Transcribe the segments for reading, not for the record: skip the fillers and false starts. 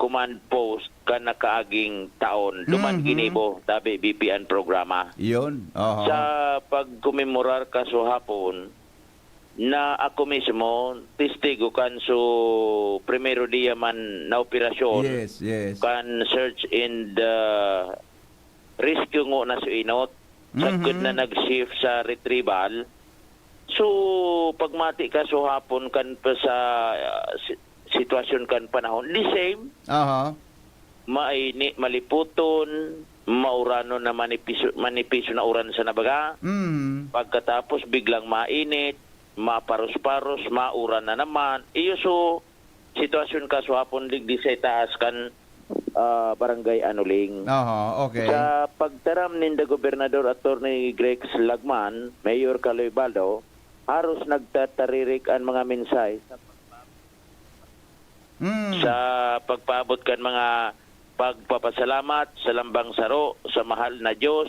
command post kan nakaaging taon duman ginibo tabi BPN programa. Yun. Oho. Sa pagkumemorar kaso hapon na ako mismo testigo kan so primero dia man na operasyon Yes. kan search in the rescue ngo na suinot sagud na nag-shift sa retrieval. So pagmati ka so hapon kan pa sa sitwasyon kan panahon the same Aha. mainit maliputon maurano na manipiso na uran sa nabaga. Pagkatapos biglang mainit, maparos-paros, mauran na naman. Iyo so sitwasyon ka so hapon ligdi sa taas kan barangay Anuling. Aha, okay. Sa pagtaram ni Gobernador Attorney Grex Lagman, Mayor Caloy Baldo, haros nagtataririk ang mga mensahe sa pagpaabot kan mga pagpapasalamat sa lambang saro sa mahal na Diyos.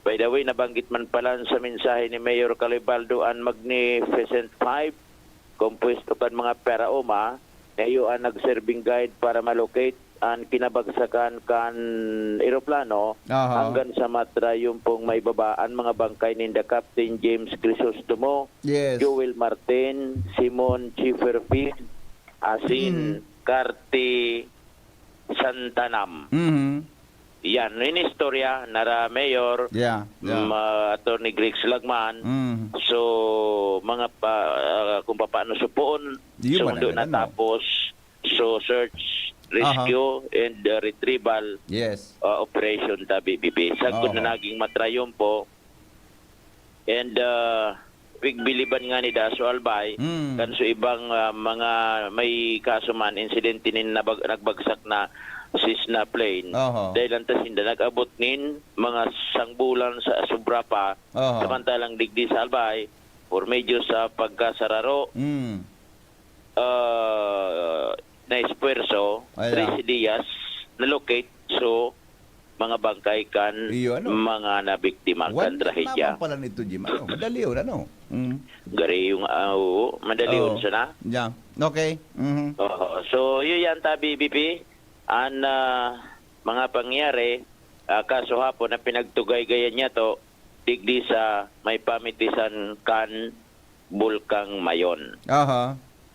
By the way, nabanggit man pala sa mensahe ni Mayor Calibaldo ang Magnificent Five, compuesto kan mga peraoma, ngayon ang nag-serving guide para malocate ang kinabagsakan kan eroplano hanggang sa matra yung pong may babaan mga bangkay ni Captain James Crisostomo, Joel Martin, Simon Chifferfield, Asin Carti Santanam. Yan, in istorya nara Mayor Attorney Grex Lagman. So mga kung paano supoon sundo na tapos so search, rescue and retrieval operation ta BBP. Sagud na naging matrayon po. And biliban nga ni Daso Albay kan so ibang mga may kaso man insidente nin nagbagsak na Cessna plane dahil lantas hindi nag-abot nin mga sangbulan sa sobra pa samantalang digdi sa Albay for medyo sa pagkasararo na espuerso 13 días na locate so mga bangkay kan mga nabiktima kan trahedya. Wala pala nito, Jim. Madali yun, ano? Gari yung madali yun siya na. Yeah. Okay. So, yun yan ta, BBP. Ang mga pangyari, kaso hapon na pinagtugay-gayan niya to, digdi sa may pamitisan kan Bulkang Mayon.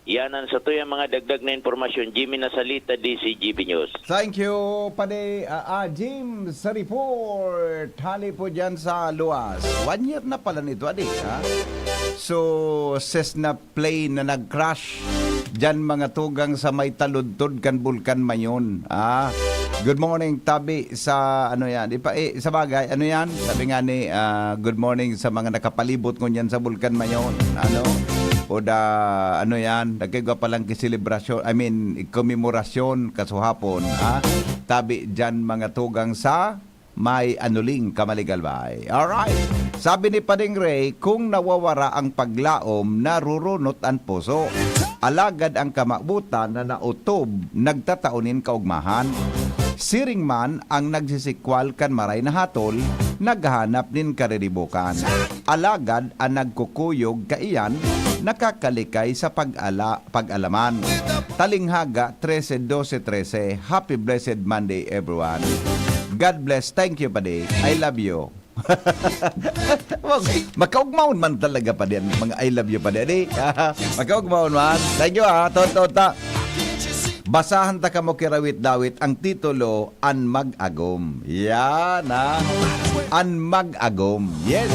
Yan ang sa to yung mga dagdag na informasyon. Jimmy Nasalita, DCGB News. Thank you, Pade. Jim, sa report. Hali po dyan sa luwas. 1 year na pala nito, adik. So, Cessna plane na nag-crash. Dyan mga tugang sa may taludtod kan Bulkan Mayon. Good morning, Tabi, sa ano yan. Sa bagay, ano yan? Sabi nga ni, good morning sa mga nakapalibot ko yan sa Bulkan Mayon. O ano yan, nagkagawa palang kiselebrasyon, komemorasyon kasuhapon, tabi dyan mga tugang sa may Anuling, Kamaligalbay. Alright. Sabi ni Pading Ray, kung nawawara ang paglaom, narurunot ang puso. Alagad ang kamabutan na nautob, nagtataunin kaugmahan. Siring man ang nagsisikwal kan maray na hatol, naghanap nin kariribukan. Alagad ang nagkukuyog kaiyan, nakakalikay sa pag-alaman. Talinghaga 13-12-13. Happy blessed Monday, everyone. God bless. Thank you, Pade. I love you. Makaugmaon man talaga pa din. Mga I love you, Pade. Makaugmaon man. Thank you, Tota. Basahan ta kamo kirawit-dawit ang titulo, An Mag-agom. Yan, An Mag-agom. Yes.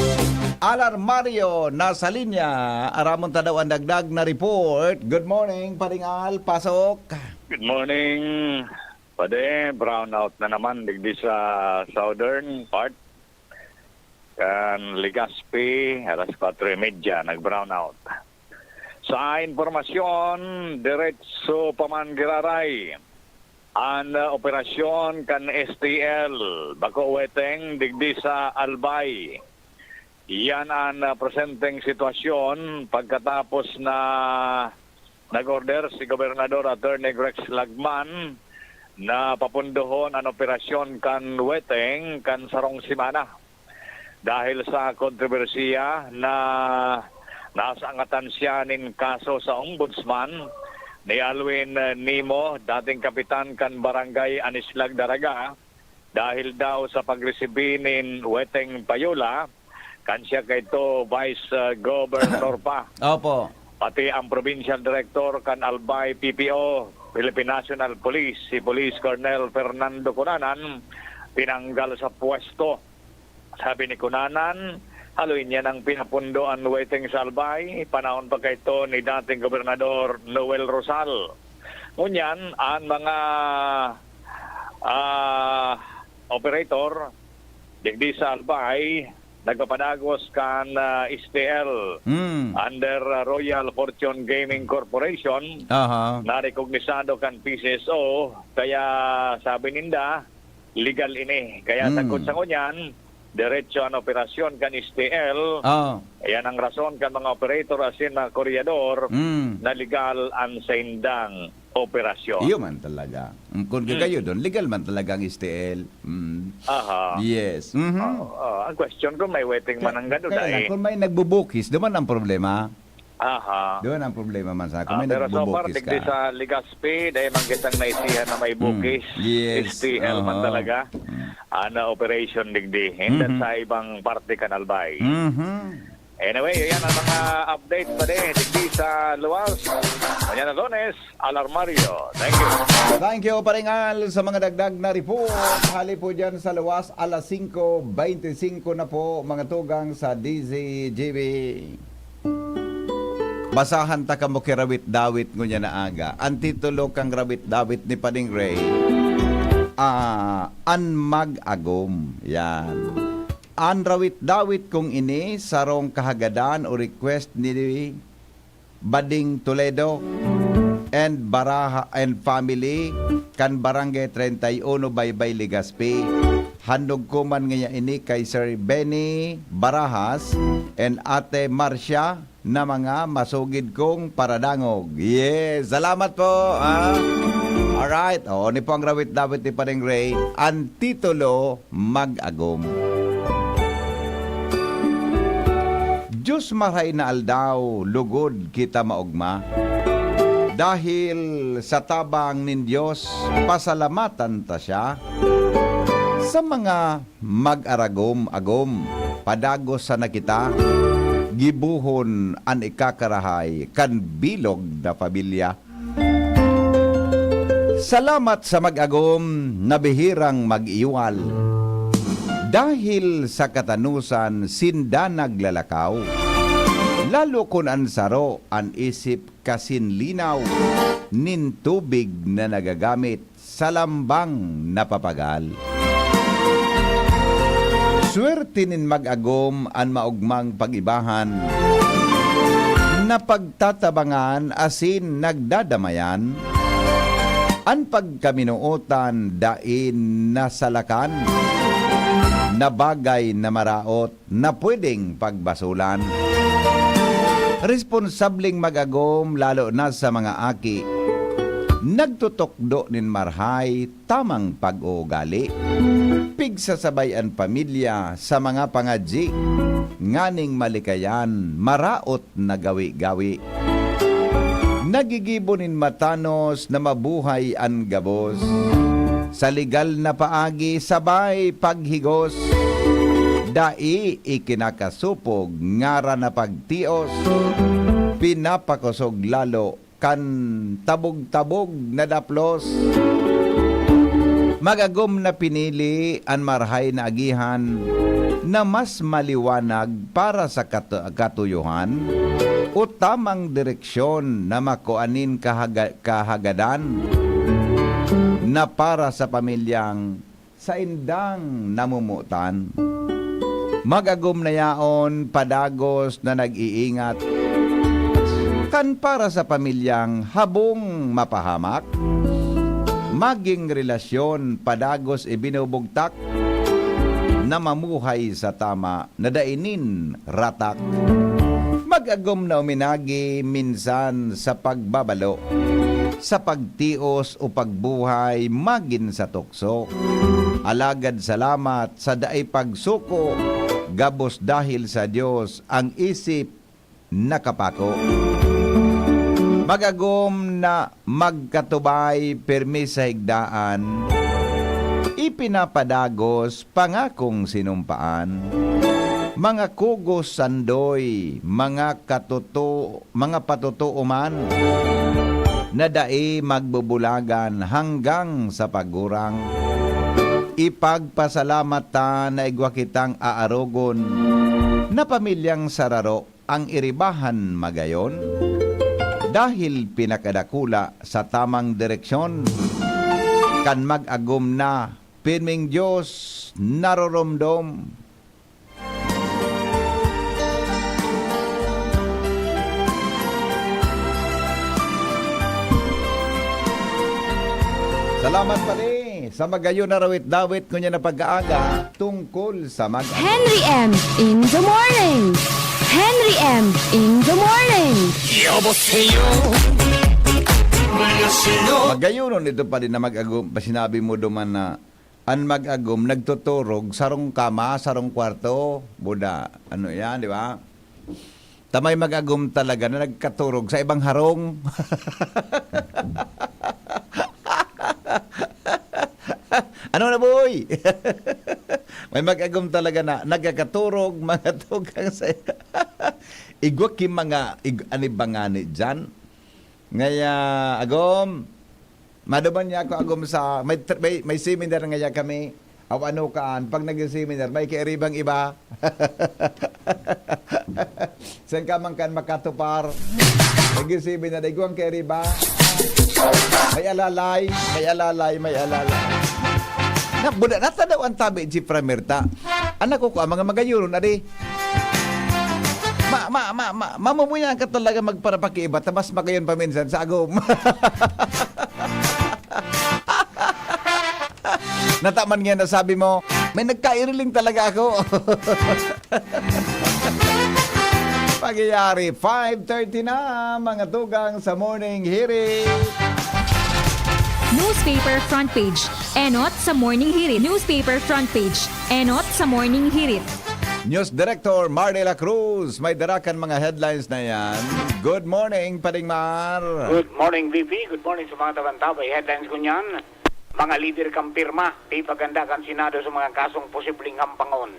Alar Mario, nasa linya. Aramon ta daw ang dagdag na report. Good morning, Paringal. Pasok. Good morning. Pade, brownout na naman digdi sa southern part. Kan Legazpi, alas 4:30, nag-brownout. Sa informasyon, diretso paman giraray. Ang operasyon kan STL, Bako Weteng, digdi sa Albay. Yan ang presenteng sitwasyon pagkatapos na nag-order si Gobernador Attorney Grex Lagman na papundohon ang operasyon kan Weteng kan sarong simana. Dahil sa kontrobersiya na nasa angatan siya nin kaso sa ombudsman ni Alwin Nimo, dating kapitan kan Barangay Anislag Daraga, dahil daw sa pagresibi ni Weteng Payola, kan siya kay to Vice Governor pa. Opo. Pati ang Provincial Director kan Albay PPO, Philippine National Police, si Police Colonel Fernando Cunanan, pinanggal sa pwesto. Sabi ni Cunanan, haluin niya ng pinapundoan waiting sa Albay, panahon pa kay ito ni dating Gobernador Noel Rosal. Ngunyan, ang mga operator, digdi sa Albay, nagpapadagos kan STL under Royal Fortune Gaming Corporation, narekognisado kan PCSO, kaya sabi ninda, legal ini. Kaya sagot sa kunyan, diretso ang operasyon kan STL. Ayan ang rason kan mga operator asin na koryador na legal ang saindang operasyon. Iyo man talaga. Kung kayo doon, legal man talaga ang STL. Yes. Ang question ko, may waiting man ang gano'n Kaya kung may nagbubukis, doon ang problema. Doon ang problema man sa kung may pero so far, nagbubukis digdi ka. sa Ligaspi, dahil manggitang naisihan na may bukis. Yes. STL man talaga. Ana operation digdi. Hindi sa ibang parte kan Albay. Anyway, yan ang mga update pa din. Digdi sa Luwas. Mañana Lunes, Alarmario. Thank you. Thank you, Paringal, sa mga dagdag na report. Hali po dyan sa Luwas, alas 5:25 na po, mga tugang sa DZGB. Basahan ta ka mo kirawit-dawit ngunya na aga. Ang titulo kang rawit-dawit ni Paring Ray, an mag-agom. Yan. An rawit-dawit kong ini sarong kahagadan o request ni Bading Toledo and Baraha and family kan Barangay 31 Baybay Legazpi. Handog ko man ngayon ini kay Sir Benny Barahas and Ate Marcia na mga masugid kong paradangog. Yes, salamat po. Alright, ni po ang rawit-dawit ni Paring Ray. Ang titulo, Mag-agom. Diyos maray na aldaw, lugod kita maugma. Dahil sa tabang nin Diyos, pasalamatan ta siya. Sa mga mag-aragom-agom, padagos sa nakita, gibuhon an ikakarahay, kan bilog na pamilya. Salamat sa mag-agom, nabihirang mag-iwal. Dahil sa katanusan, sinda naglalakaw. Lalo kun ansaro, an isip kasinlinaw, nin tubig na nagagamit sa lambang napapagal. Swerte nin mag-agom an maugmang pag-ibahan, na pagtatabangan asin nagdadamayan, an pagkaminuotan dain nasalakan, na bagay na maraot na pwedeng pagbasulan. Responsableng mag-agom lalo na sa mga aki, nagtutokdo nin marhay tamang pag-uugali. Pigsasabayan pamilya sa mga pangadji, nganing malikayan maraot na gawi-gawi. Nagigibonin matanos na mabuhay ang gabos, sa legal na paagi sabay paghigos, dai ikinakasupog ngara na pagtios, pinapakusog lalo kan tabog-tabog na daplos. Magagom na pinili ang marhay na agihan na mas maliwanag para sa katuyuhan o tamang direksyon na makuanin kahagadan na para sa pamilyang sa indang namumutan. Magagom na yaon padagos na nag-iingat kan para sa pamilyang habong mapahamak. Maging relasyon padagos ibinubugtak na mamuhay sa tama na dainin ratak. Mag-agom na uminagi minsan sa pagbabalo, sa pagtios o pagbuhay magin sa tukso. Alagad salamat sa daay pagsuko, gabos dahil sa Diyos ang isip nakapako. Magagom agom na magkatubay permi sa higdaan, ipinapadagos pangakong sinumpaan. Mga kugos sandoy, mga patutuuman, na dai magbubulagan hanggang sa pagurang. Ipagpasalamat ta na igwa kitang aarogon, na pamilyang sararo ang iribahan magayon. Dahil pinakadakula sa tamang direksyon, kan mag-agom na, pirming Diyos naroromdom. Salamat pali sa magayon na rawit-dawit kunya na pag-aaga tungkol sa Henry M. in the morning. Henry M. in the morning. Magayonon ito pa din na mag-agom. Sinabi mo duman na ang mag-agom nagtuturog sarong kama, sarong kwarto. Buda, ano yan, di ba? Tamay mag-agom talaga na nagkaturog sa ibang harong. Ano na boy? May mag-agom talaga na nagkakaturog, mga tugang sa igwa ki mga anibangani dyan. Ngaya agom, maduman niya ako agom sa may seminar ngaya kami. Aw ano kaan pag nag-seminar may kairibang iba. Sen ka man kan makatupar. Nag-seminar igwang kairiba. May alalay. Na buda nata daw ang tabi si Pramerta. Anak ko mga magayon adi. Mamumuyan ka talaga magparapakiiba tabas magayon paminsan sa agom. Nataman nga na sabi mo, may nagkairiling talaga ako. Pagyayari, 5:30 na mga tugang sa morning hearing. Newspaper front page. Enot sa morning hirit. Newspaper front page. Enot sa morning hirit. News Director Mar de la Cruz. May darakan mga headlines na yan. Good morning, Pading Mar. Good morning, VP. Good morning sa mga tabantabay. Headlines ko niyan. Mga lider kang pirma. Di paganda kan Senado sa mga kasong posibleng hampangon.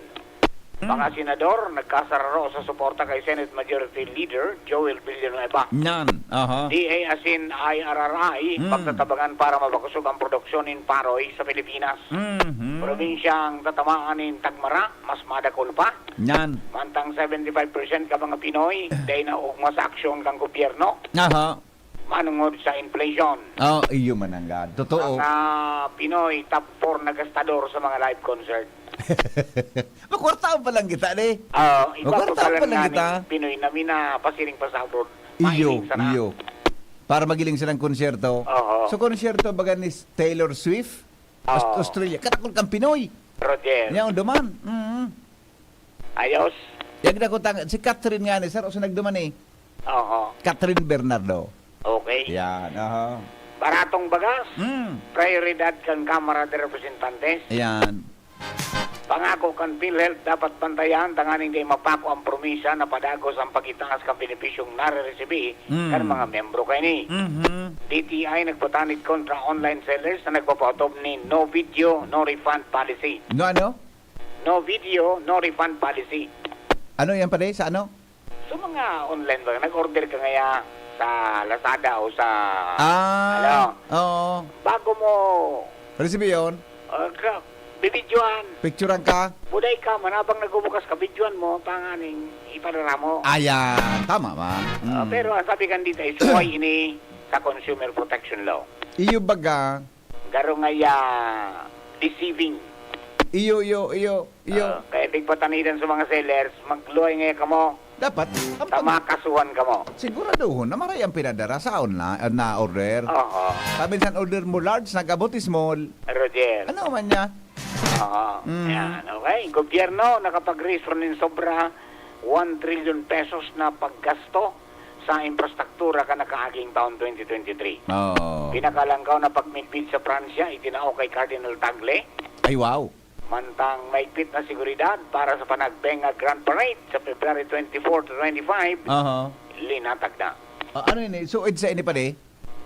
Mga senador, nagkasararo sa suporta kay Senate Majority Leader Joel Villanueva. Yan. DA asin IRRI, pagtatabangan para mabakusog ang produksyon in Paroy sa Pilipinas. Probinsyang tatamaanin Tagmara, mas madakol pa. Yan. Mantang 75% ka mga Pinoy, dahil na ugma sa aksyon kang gobyerno. Manungod sa inflation. Iyo mananggad. Totoo. Mga Pinoy, top 4 na gastador sa mga live concert. Makwartaan pa lang kita, eh. Makwartaan pa lang kita. Pinoy na pasiring pa sa abroad. Iyo. Para magiling silang konsyerto. So, konsyerto baga ni Taylor Swift, Australia. Katakol kang Pinoy. Roger. Yan, duman. Ayos. Yan na ko si Catherine nga ni, sir. O nagduman eh. Catherine Bernardo. Okay. Yan, Baratong bagas. Prioridad kang Kamara de Representantes. Yan. Pangako kan PhilHealth dapat bantayan tanganing di mapako ang promisa na padagos ang pagitaas kang benepisyong nare-resibi kan mga membro kay ni. DTI nagpatanid kontra online sellers na nagpapautob ni no video, no refund policy. No ano? No video, no refund policy. Ano yan pa sa ano? So mga online ba, nag-order ka ngaya sa Lazada o sa Oo. Bago mo Resibi yun? bibidyoan. Picturean ka? Buday ka, manabang nagbubukas ka, bidyoan mo, panganing ipadara mo. Ayan, tama ba? Pero ang sabi kan dito, isuway ini sa Consumer Protection Law. Iyo baga? Garo ngaya deceiving. Iyo. Kaya tigpatanidan sa mga sellers, magluay ngaya ka mo. Dapat. Tamakasuhan ka mo. Siguraduhon na maray ang pinadara sa online na order. Oo. Sabi sa order mo large, nag-abot small. Roger. Ano man niya? Oo. Yan, okay. Gobyerno nakapag-raise rin sobra 1 trillion pesos na paggasto sa infrastruktura ka nakaaging taon 2023. Pinakalanggaw na pagmidbid sa Pransya, itinao kay Cardinal Tagle. Ay, wow. Mantang maigpit na seguridad para sa Panagbenga Grand Parade sa February 24 to 25, linatag na. Ano yun eh? So, sa ini pa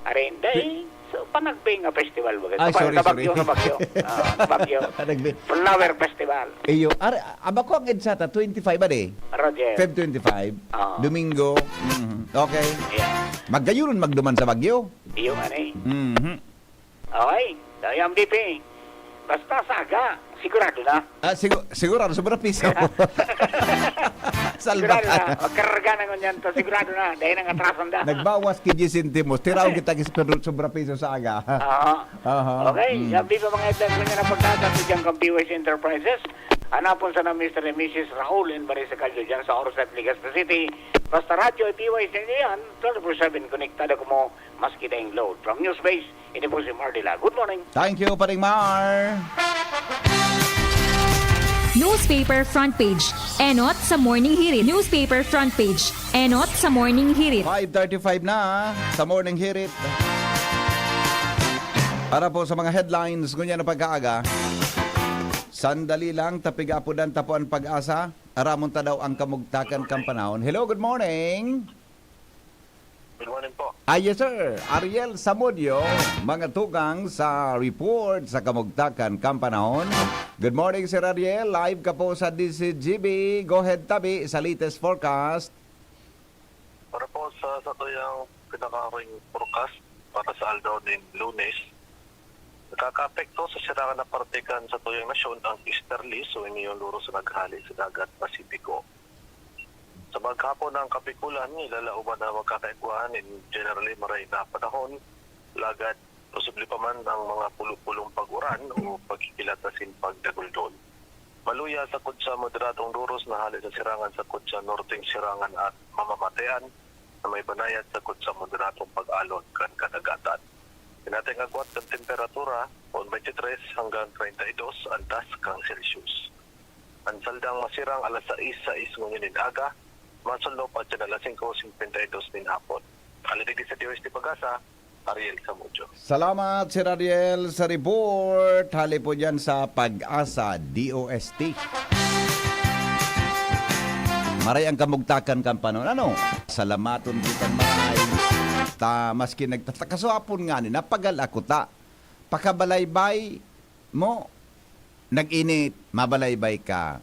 Arin, day, so panagbing nga festival ba? Ay, sorry. Tabagyo. Tabagyo. Flower Festival. Iyo, aba ko ang EDSATA, 25 ba de? Roger. Feb 25, Domingo. Okay. Yeah. Magayunon magduman sa Bagyo. Iyo nga eh. Okay. Okay, ang BP. Basta saga, sigurado na. Sigurado, sobra piso. Sigurado Salbatan. na. Magkarga na ngunyan to, sigurado na. Dahil nang atrasan da. Nagbawas kiji sentimos. Tiraw kita kispero sobra piso sa aga. Okay, ang BP mga edad ngunyan na pagkakasal dyan kang PYC Enterprises. Hanapon sa na Mr. and Mrs. Raul and Marisa Calyo dyan sa Orosat, Legazpi City. Basta radyo ay PYC niyan, 24/7 konektado ko mo maski dahing load. From Newsbase, ini po si Mardila. Good morning. Thank you, Paring Mar. Newspaper front page. Enot sa Morning Hirit. Newspaper front page. Enot sa Morning Hirit. 5:35 na sa Morning Hirit. Para po sa mga headlines, ngunyan na pagkaaga. Sandali lang, tapigapudan tapuan pag-asa. Aramonta daw ang kamugtakan kampanahon. Hello, good morning. Good morning po. Yes sir, Ariel Samudio, mga tugang sa report sa kamugtakan kampanahon. Good morning Sir Ariel, live ka po sa DCGB. Go ahead tabi sa latest forecast. Para po sa tuyang pinakaring forecast para sa aldaw ng Lunes, nakaka-apekto sa sirangan na partikan sa tuyang nasyon ang easterly, so yung luro sa naghali sa dagat Pasipiko. Sa maghapon ng kapikulan, ilalauban na magkakaikuan in generally maray na panahon, lagad, posible pa man ang mga pulong pag-uran o pagkikilatasin pagdaguldol. Maluya sa kudsa moderatong duros na hali sa sirangan sa kudsa norteng sirangan at mamamatean na may banayad sa kudsa moderatong pag-alon kan kadagatan. Pinating agwat ng temperatura on 23 hanggang 32 antas kang Celsius. Ang saldang masirang alas 6 ngunyan aga, masunod pa dyan alas 5:52 din hapon. Alidig sa DOST Pag-asa, Ariel Samudio. Salamat Sir Ariel sa report. Hali po dyan sa Pag-asa DOST. Maray ang kamugtakan kampanon. Ano? Salamaton kita maray. Maski nagtatakaswapon nga ni napagal ako ta. Pakabalaybay mo, nag-init, mabalaybay ka.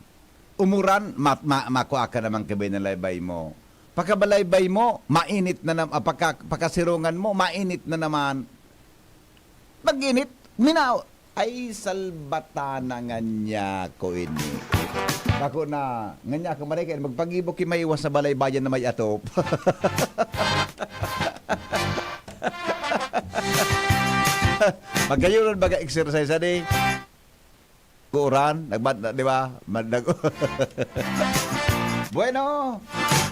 Umuran, makuha ka naman kabay na laybay mo. Pakabalaybay mo, mainit na naman, pakasirungan mo, mainit na naman. Pag-init, minaw, ay salbatana nga niya ko ini. Ako na, nga niya ka marikay, magpag-ibok may iwas sa balaybayan na may atop. Magkayunan baga exercise adi. Kuran, di ba? Bueno,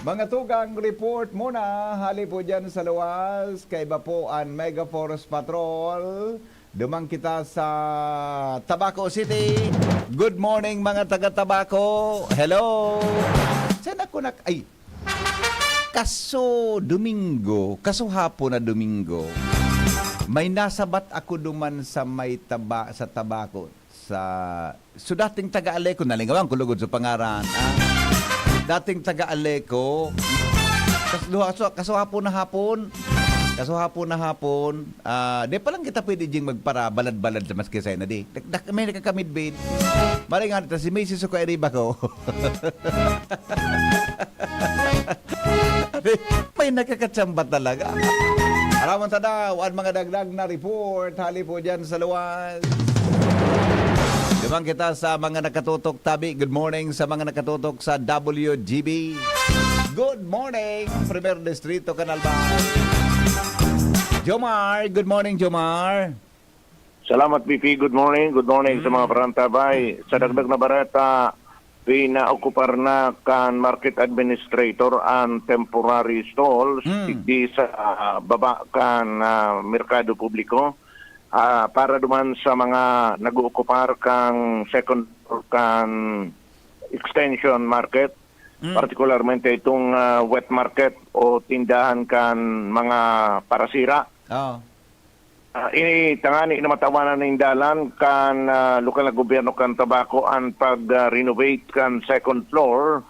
mga tugang report muna. Hali po dyan sa luwas. Kay Bapuan Mega Forest Patrol. Dumang kita sa Tabaco City. Good morning mga taga-Tabaco. Hello. Saan ako kaso hapon na Domingo, may nasabat ako duman sa sa Tabaco. So dating taga-Aleco, nalingawan ko lugod sa pangaran. Dating taga-Aleco, kaso hapon na hapon, di pa lang kita pwede ding magpara balad-balad sa maskisay na di. May nakakamidbid. Maring nga si Macy's ko eriba ko. May nakakatsamba talaga. Arawan sa daw, ang mga dagdag na report, hali po dyan sa luwas. Dumang kita sa mga nakatutok tabi. Good morning sa mga nakatutok sa WGB. Good morning, Primer Distrito, Canalban. Jomar, good morning, Jomar. Salamat, BP. Good morning. Good morning sa mga parantabay. Sa dagdag na barata, pinaokupar na kan market administrator ang temporary stalls di sa baba kan merkado publiko para duman sa mga nag-ookupar kang second kan extension market, particularmente itong wet market o tindahan kan mga parasira. Ini tangani na matawanan ng dalan kan lokal na gobyerno kan Tabaco ang pag-renovate kan second floor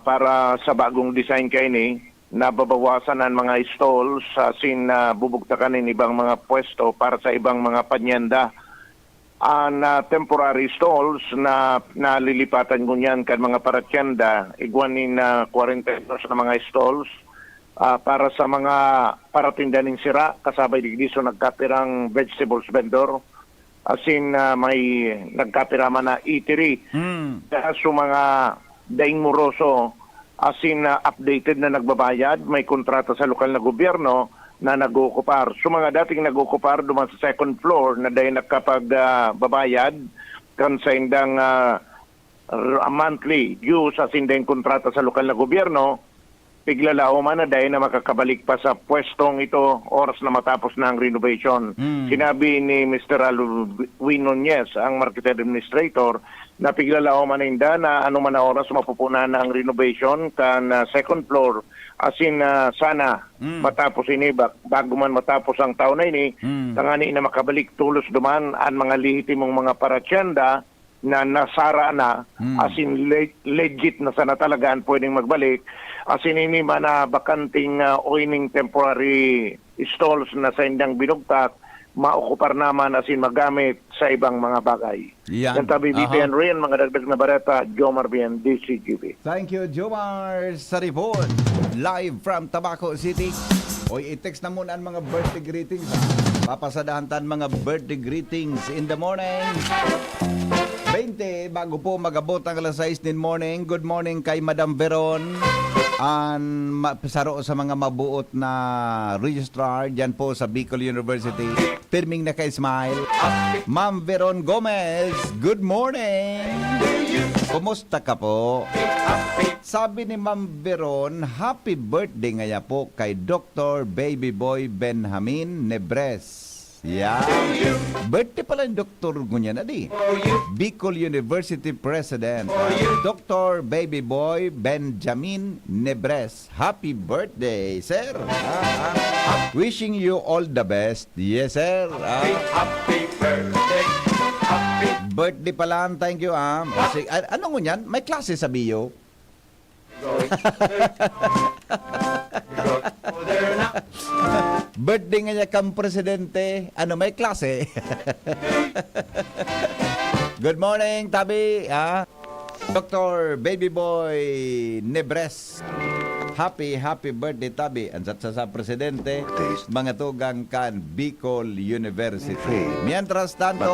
para sa bagong design kay ni nababawasan ang mga stalls sin bubugtakan ng ibang mga pwesto para sa ibang mga panyenda. Temporary stalls na nalilipatan ngunyan kan mga paratyenda, igwanin na 40 na mga stalls para sa mga paratinda ng sira, kasabay digdiso nagkapirang vegetables vendor, asin may nagkapirama na eatery. So mga daing moroso, asin updated na nagbabayad, may kontrata sa lokal na gobyerno na nag-ookupar. So mga dating nag-ookupar duman sa second floor na dahil nakapagbabayad kan sa indang monthly dues sa indang kontrata sa lokal na gobyerno, piglalao man na dahil na makakabalik pa sa pwestong ito oras na matapos na ang renovation. Sinabi ni Mr. Alwin Nunez, ang market administrator, na piglalao man na ano man na oras mapupunan na ang renovation kan second floor. Asin sana matapos ini bago man matapos ang taon na ini, tangani na makabalik tulos duman ang mga lehitimong mga paratyenda na nasara na, asin legit na sana talagaan pwedeng magbalik. Asin ini man na bakanting oining temporary stalls na sa indang binugtak, maokupar naman asin magamit sa ibang mga bagay. Yan tabi BPN rin, mga dagdag na bareta, Jomar Bien, DCGB. Thank you, Jomar, sa report. Live from Tabaco City. Oy, i-text na muna ang mga birthday greetings. Papasadahan tan mga birthday greetings in the morning. 20, bago po magabot ang alas 6 din morning. Good morning kay Madam Veron. Saro sa mga mabuot na registrar dyan po sa Bicol University. Pirming na ka-smile. Ma'am Veron Gomez, good morning. Kumusta ka po? Sabi ni Ma'am Veron, happy birthday ngaya po kay Dr. Baby Boy Benjamin Nebres. Yeah. Birthday pala yung Dr. Gunyan Adi. Bicol University President, Dr. Baby Boy Benjamin Nebres. Happy birthday, sir. Wishing you all the best. Yes, sir. Happy birthday. Birthday pala. Thank you. Ano ngunyan? May klase sa bio? Birthday nga niya kang presidente. Ano, may klase? Good morning, Tabi. Dr. Baby Boy Nebres. Happy birthday, Tabi. Ansat sa presidente, mga tugang kan Bicol University. Mientras tanto,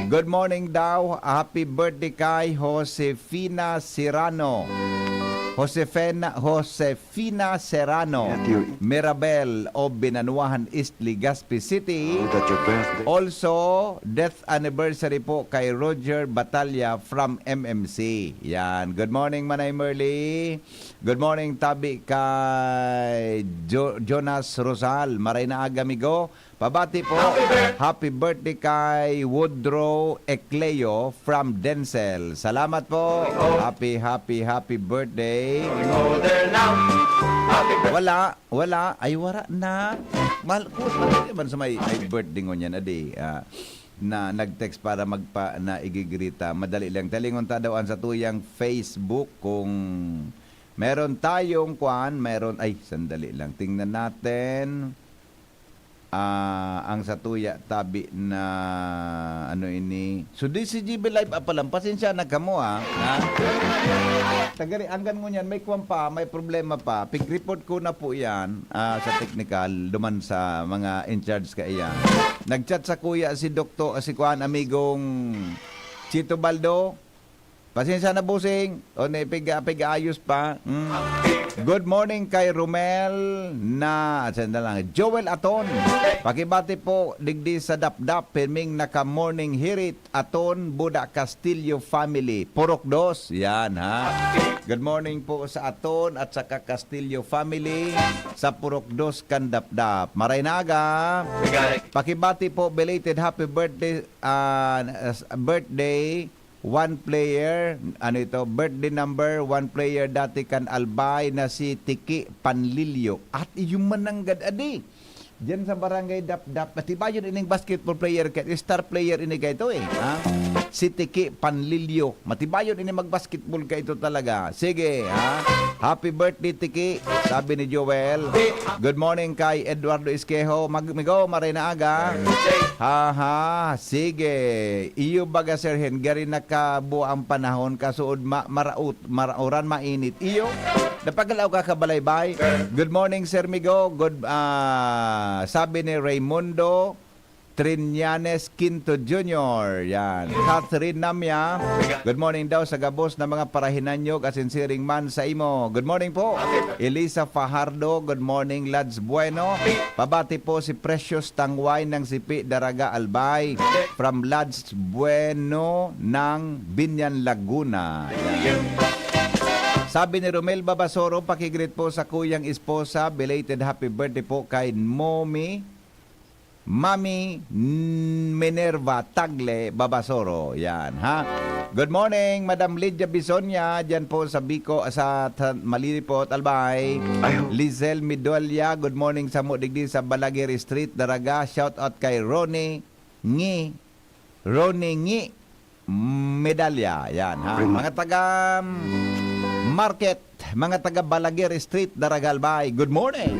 good morning daw. Happy birthday kay Josefina Serrano. Josefina Serrano, Mirabel of Binanuahan East, Legazpi City. Also, death anniversary po kay Roger Batalla from MMC. Yan. Good morning, Manay Merly. Good morning, Tabi kay Jonas Rosal. Maray na agamigo. Pabati po. Happy birthday kay Woodrow Ecleo from Denzel. Salamat po. Happy birthday. Wala. Ay, wala na. Mahal ko naman sa may birthday ngunyan, adi. Na nag-text para na igigrita. Madali lang. Talingon ta daw sa tuyang Facebook kung meron tayong sandali lang. Tingnan natin. Ang satuya tabi na ano ini. So DCGB live palang pasensya na kamo Tagari anggan mo niyan may kuwan pa, may problema pa. Pig-report ko na po 'yan sa technical duman sa mga in charge ka iyan. Nagchat sa kuya si Doktor si kuan amigong Chito Baldo. Pasensya na busing. O na ayos pa. Good morning kay Romel na Joel Aton. Pakibati po digdi sa Dapdap pirming naka morning hirit Aton Buda Castillo family. Purok dos. Yan Good morning po sa Aton at sa Castillo family sa Purok dos kan Dapdap. Maraynaga. Pakibati po belated happy birthday one player, birthday number, one player dati kan Albay na si Tiki Panlilio. At yung mananggad adi. Diyan sa barangay Dapdap. At iba yun ining basketball player, star player ini ito si Tiki Panlilyo. Matibayon ini magbasketball ka ito talaga. Sige, ha? Happy birthday, Tiki. Sabi ni Joel. Good morning kay Eduardo Isquejo. Migo, marina aga. Ha, sige. Iyo baga, Sir Hen, gari nakabuo ang panahon, kasuod marauran mainit. Iyo, napagalaw ka kabalaybay. Good morning, Sir Migo. Sabi ni Raimundo Triñanes Quinto Jr. Yan. Catherine Namya. Good morning daw sa gabos na mga parahinanyog asinsiring man sa imo. Good morning po. Elisa Fajardo. Good morning, Lads Bueno. Pabati po si Precious Tangway ng Sipi Daraga Albay from Lads Bueno ng Binyan, Laguna. Yan. Sabi ni Romel Babasoro, pakigreet po sa kuyang esposa. Belated happy birthday po kay Mami Minerva Tagle Babasoro. Yan, ha? Good morning, Madam Lydia Bisonia. Diyan po sa Biko, sa Malilipot, Albay. Lizel Midolia. Good morning sa Mudigdi sa Balagiri Street, Daraga. Shout out kay Ronnie Ngi Medalya. Yan, ha? Mga taga Market, mga taga Balagiri Street, Daragalbay. Good morning.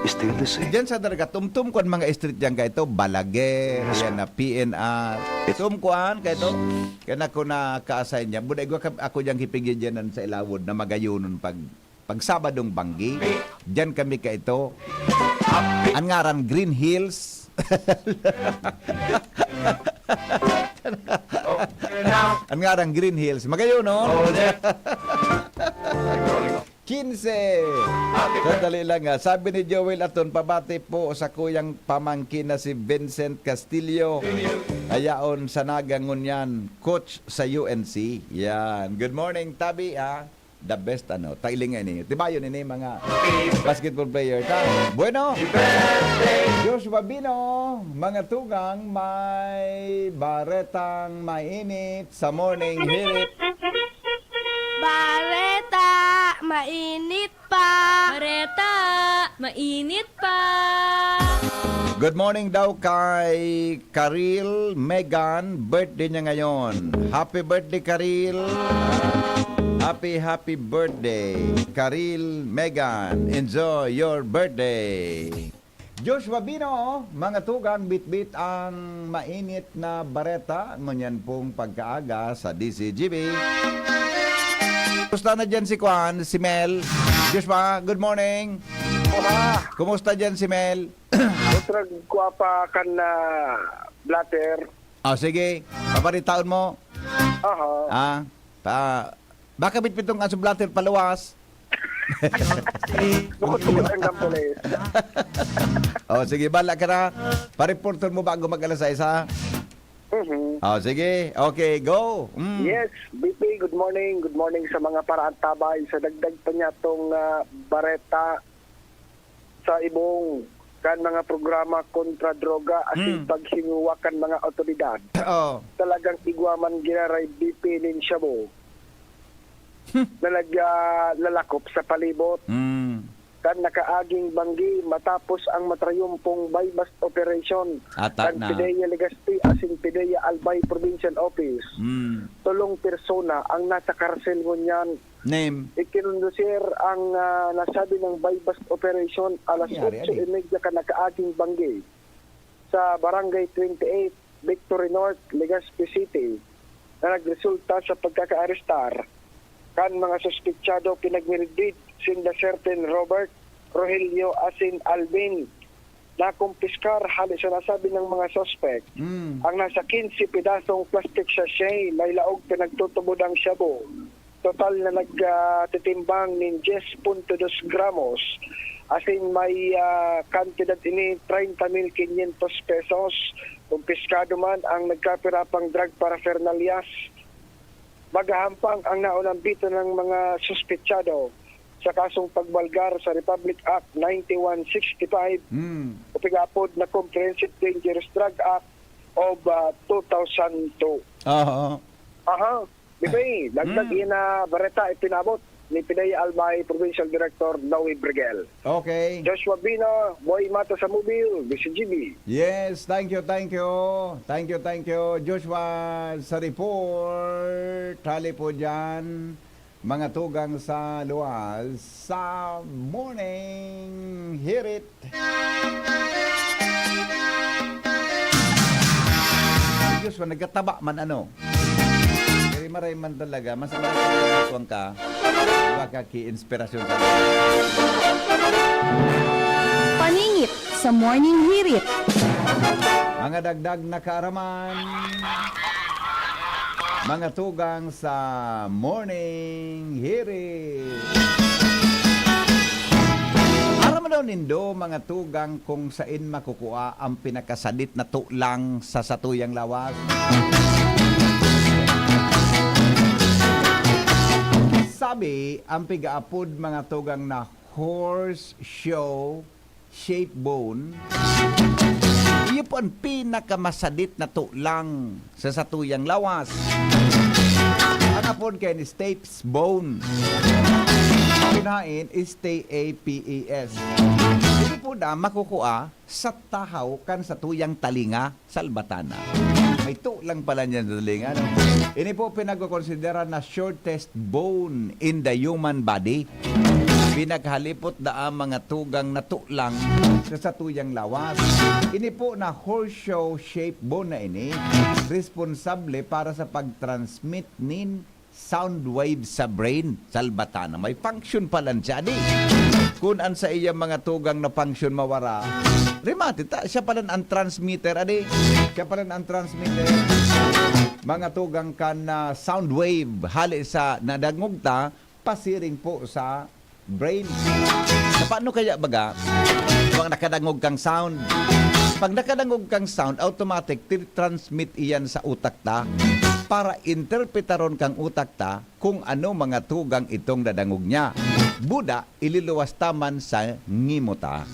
Still the same. Diyan sa Daraga, tumtumkuan mga street diyan kay ito, Balagir, yan na PNR. Tumkuan kay ito. Kaya na ko na ka-assign niya. Buday ako diyan hipigyan dyan sa Ilawod na magayunon pag Sabadong Banggi. Diyan kami kay ito. Ang ngaran Green Hills. Ang ngarang Green Hills. Magayon, no? 15. Sandali lang nga. Sabi ni Joel Aton, pabati po sa kuyang pamangkin na si Vincent Castillo. Ayaon sa nagangon yan. Coach sa UNC. Yan. Good morning, Tabi, ha? The best, tailingan ni. Diba yun ini mga basketball player. Bueno, Joshua Bino, mga tugang may baretang mainit sa morning hirit. Bareta, mainit pa. Bareta, mainit pa. Good morning daw kay Karil Megan. Birthday niya ngayon. Happy birthday, Karil. Happy birthday, Karil Megan. Enjoy your birthday. Joshua Bino, mga tugang bitbit ang mainit na bareta. Ngunyan pong pagkaaga sa DCGB. Kumusta na dyan si Kwan, si Mel? Joshua, good morning. Hola. Kumusta dyan si Mel? Otrag ko pa kan na blatter. Sige. Paparitaon mo. Baka bitbitong ang sublater paluwas. Bukod ang gampulis. Sige, bala ka na. Pa-reporter mo bago mag-alas 1, ha? Sige. Okay, go. Yes, BP, good morning. Good morning sa mga paraantabay. Sa dagdag pa niya itong bareta sa ibong kan mga programa kontra droga asin paghinguwakan mga otoridad. Talagang igwaman ginaray BP nin Shabu. Lalakop sa palibot kan nakaaging banggi matapos ang matrayumpong buy-bust operation kan Pideya Legazpi asin Pideya Albay Provincial Office. Tulong persona ang nasa karsel ngunyan. Name? Ikinundusir ang nasabi ng buy-bust operation alas 8:30 ka nakaaging banggi sa Barangay 28, Victory North, Legazpi City na nagresulta sa pagkaka-arestar kan mga suspitsado pinagmiridit sinda certain Robert Rogelio asin Alvin na kumpiskar halos sa nasabi ng mga suspect ang nasa 15 pedasong plastic sachet may laog pinagtutubod ang shabu. Total na nagtitimbang ng 10.2 gramos asin may kantidad ini 30,500 pesos. Kumpiskado man ang nagkapirapang drug paraphernalias. Magahampang ang naunang bito ng mga suspitsado sa kasong pagbalgar sa Republic Act 9165 o pigapod na Comprehensive Dangerous Drug Act of 2002. Bibay, dagdag na bareta ipinabot. ni Pinay Albay Provincial Director Dawi Brigel. Okay. Joshua Bino, Boy Mata sa Mobile, BCGB. Yes, thank you. Thank you, Joshua, sa report. Hali po dyan, mga tugang sa luwas sa morning. Hear it. Joshua, nagkataba man ano. Pero maray man talaga, mas maray ka, baka ki-inspirasyon sa Paningit sa morning hirit. mga dagdag na kaaraman, mga tugang sa morning hirit. Aram daw nindo mga tugang kung saan makukuha ang pinakasadit na tulang sa satuyang lawas. Sabi, ang pigaapod mga tugang na horseshoe shape bone, iyo po ang pinakamasadit na tulang sa satuyang lawas. Ang apod kay ni stapes bone. Kunain is T-A-P-E-S. Hindi po na makukuha sa tahaw kan sa tuyang talinga sa albatana. May tulang pala niyan sa talinga. No? Ini po pinag-considera na shortest bone in the human body. Pinaghalipot da ang mga tugang na tulang sa tuyang lawas. Ini po na horseshoe shape bone na ini responsable para sa pag-transmit nin sound waves sa brain sa albatana. May function pala siya. Kung an sa iya mga tugang na function mawara, rimatita, siya pala ang transmitter. Siya pala ang transmitter. Mga tugang kan na sound wave hali sa nadangugta, pasiring po sa brain. Paano kaya baga? Kung nakadangog kang sound, pag nakadangog kang sound, automatic transmit iyan sa utak ta para interpretaron kang utak ta kung ano mga tugang itong dadangog niya. Buda, ililuwas taman sa ngimota.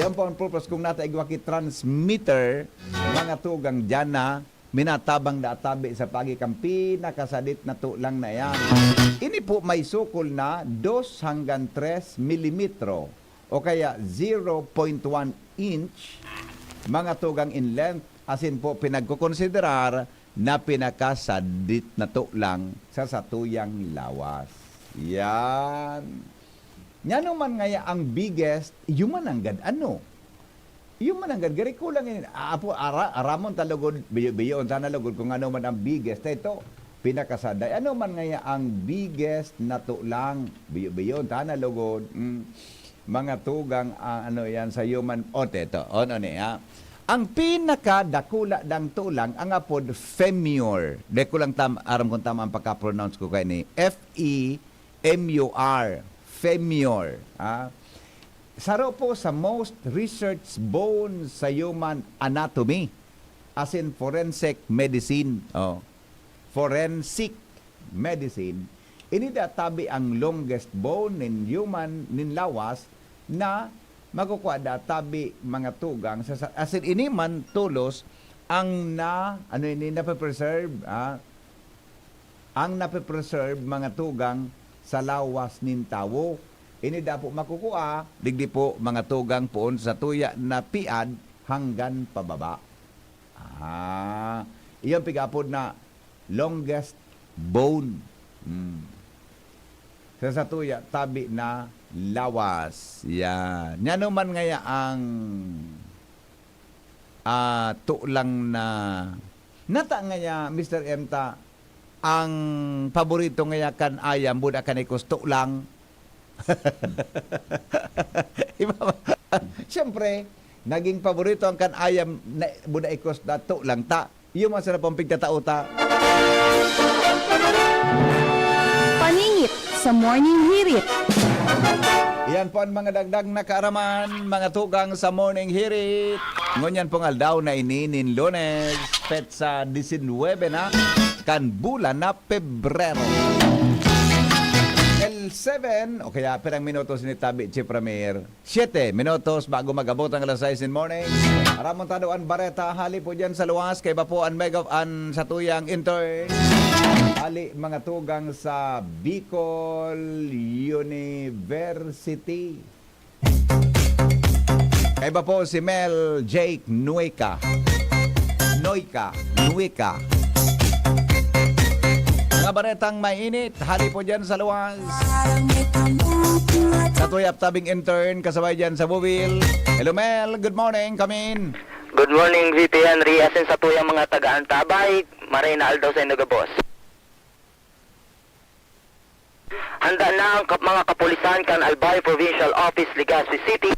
Yan po ang purpose kung nataigwaki transmitter, mga tugang dyan na minatabang na atabi sa pagikampi, nakasadit na tulang na yan. Ini po may sukol na 2 hanggang 3 milimetro o kaya 0.1 inch mga tugang in length, asin po pinagkukonsiderar na pinakasadit na tulang sa satuyang lawas. Yan. Yan naman ngaya ang biggest, human anggad ano? Human anggad, gari kulang yun. Apo, aramon talugod, biyo-biyo, sana lugod kung ano man ang biggest. Ito, pinakasaday. Ano man ngaya ang biggest na tulang, biyo-biyo, sana lugod. Mga tugang, ano yan sa human, ito, ano niya. Ang pinakadakula ng tulang, ang apod femur. De ko lang aram kung tama ang pagka-pronounce ko kay ni F-E-M-U-R. Femur. Saro po sa most researched bone sa human anatomy. As in forensic medicine. Forensic medicine. Inidatabi ang longest bone in human lawas na makukuha tabi mga tugang sa asin ini man tulos ang nape-preserve ang nape-preserve mga tugang sa lawas nin tawo. Ini dapo makukuha digdi po mga tugang poon sa tuya na piad hanggan pababa. Iyon pigapod na longest bone sa tuya tabi na lawas. Yan. Yan naman ngaya ang tulang na nata ngaya, Mr. Emta, ang paborito ngaya kan ayam, buda kan ikos tulang. Siyempre, naging paborito ang kan ayam, buda ikos na tulang ta. Yung masarap ang pigtatauta. Paningit sa morning hirit. Yan po ang mga dagdag na kaaraman, mga tugang sa morning hirit. Ngunyan pong aldaw na ininin Lunes, petsa 19 na, kan bulan na Pebrero. El 7, o kaya pirang minutos ni Tabi Chipramir, 7 minutos bago magabot ang alas 6 in morning. Aramon tadaan bareta, hali po dyan sa luwas, kay ba po ang mega sa tuyang intern. Hali hali mga tugang sa Bicol University. Kaya ba po si Mel Jake Nueca. Mga baretang mainit, hali po dyan sa luwas. Sa tuyap tabing intern, kasabay dyan sa Buvil. Hello Mel, good morning, come in. Good morning, VP Henry. Asin sa tuyang mga taga-Antabay, Marina Aldo sa Inuga, boss. Handa na ang mga kapulisan kan Albay Provincial Office, Legazpi City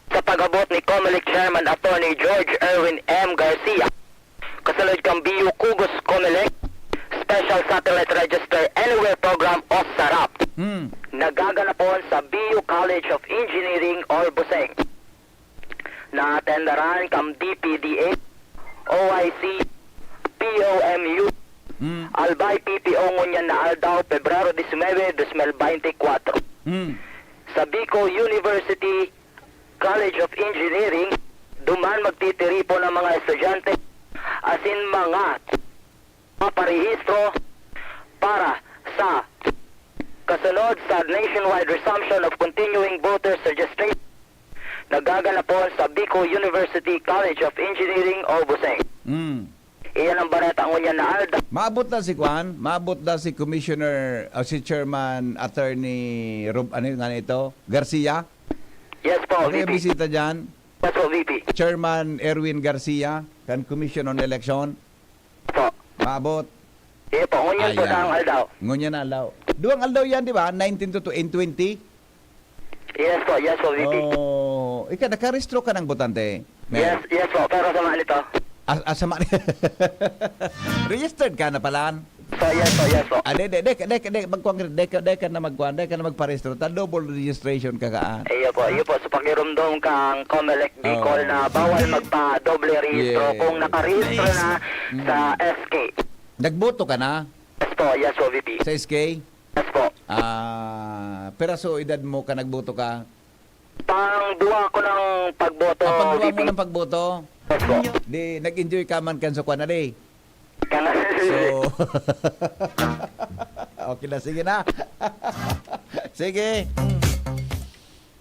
sa pag-abot ni COMELEC Chairman Attorney George Erwin M. Garcia. Kasalod kang BU Cugos COMELEC Special Satellite Register Anywhere Program o SARAP. Nagaganapon sa BU College of Engineering or Buseng. Naatendaran kam DPDA, OIC, POMU, Albay PPO ngunyan na aldaw Pebrero 19, 2024. Sa Bicol University College of Engineering, duman magtitiripo ng mga estudyante asin mga parehistro para sa kasunod sa nationwide resumption of continuing voters registration nagaganapon sa Bicol University College of Engineering o Buseng. Iyan ang bareta ngunyan na alda. Maabot na si Juan, maabot na si Commissioner, si Chairman Attorney Garcia. Yes po, Okay, VP. bisita dyan. Yes po, VP. Chairman Erwin Garcia, kan Commission on Election. Po. Maabot. Iya po, ngunyan po sa ang aldaw. Ngunyan na aldaw. Duwang aldaw yan, di ba? 19 to 20. Yes po, VP. Oh, ikaw, nakarestro ka ng botante. Yes po, pero sa mga nito. Asama registered ka na pala. So, yes po. Deka na magparehistro. Ta double registration ka kaan. Iyo po, sa pakirumdong kang COMELEC Bicol na bawal magpa-doble rehistro kung nakarehistro na sa SK. Nagboto ka na? Yes po, VP. Sa SK? Yes po. Peraso edad mo ka nagboto ka? Pang-duwa ko ng pagboto, Pag-duwa VP. mo ng pagboto? Yes po. Di, nag-enjoy ka man kan sa kwan na di? So, okay na, sige na. Sige.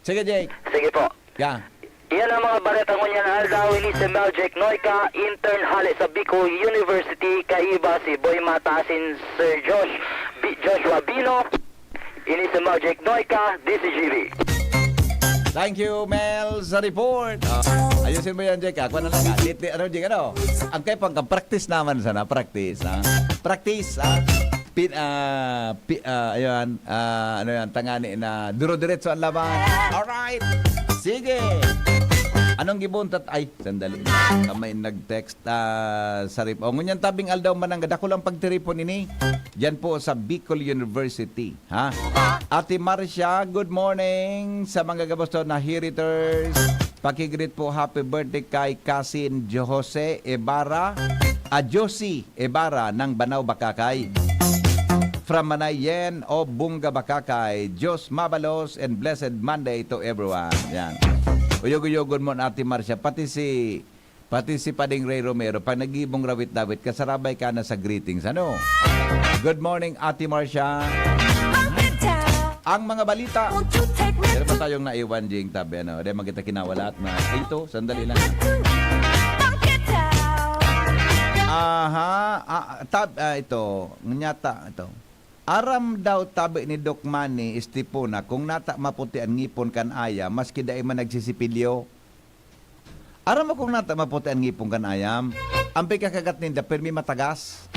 Sige, Jake. Sige po. Yeah. Iyan ang mga bareta ngunyan na aldaw ni si Mel Jake Noyka, intern hali sa Bicol University, kaiba si Boy Matasin, Sir Joshua Bino, ini si Mel Jake Noyka, DCGV. Thank you, Mel, sa report. Ayusin mo yan, Jake. Ako na lang. Jake, ano? Ang kayo pang practice naman sana. Practice. Practice. Ayun. Ano yan? Tangani na duro-diretso ang laban. Alright. Sige. Anong gibuntat? Ay, sandali. May nag-text sa rip. O, ngunyan tabing aldaw manang dako lang pagtiripon ini. Diyan po sa Bicol University. Ha? Ate Marcia, good morning sa mga gabasto na heriters. Pakigreet po happy birthday kay Cousin Jose Ibarra. Josie Ibarra ng Banao, Bakakay. From Manayen o Bunga, Bakakay. Diyos mabalos and blessed Monday to everyone. Yan. Uyog-uyogon mo Ate Marcia. Pati si Pading Ray Romero. Pag nag-ibong rawit-dawit, kasarabay ka na sa greetings. Ano? Good morning, Ate Marcia. Ang mga balita. Meron pa tayong naiwan, Jing Tabi. Ano? Dahil magkita kinawala at ito, sandali lang. Ito. Nganyata, ito. Aram daw tabi ni Doc Manny Estipona kung nata maputi ang ngipon kan aya maski daay man nagsisipilyo. Aram mo kung nata maputi ang ngipon kan ayam, ampay kakagat ninda permi matagas.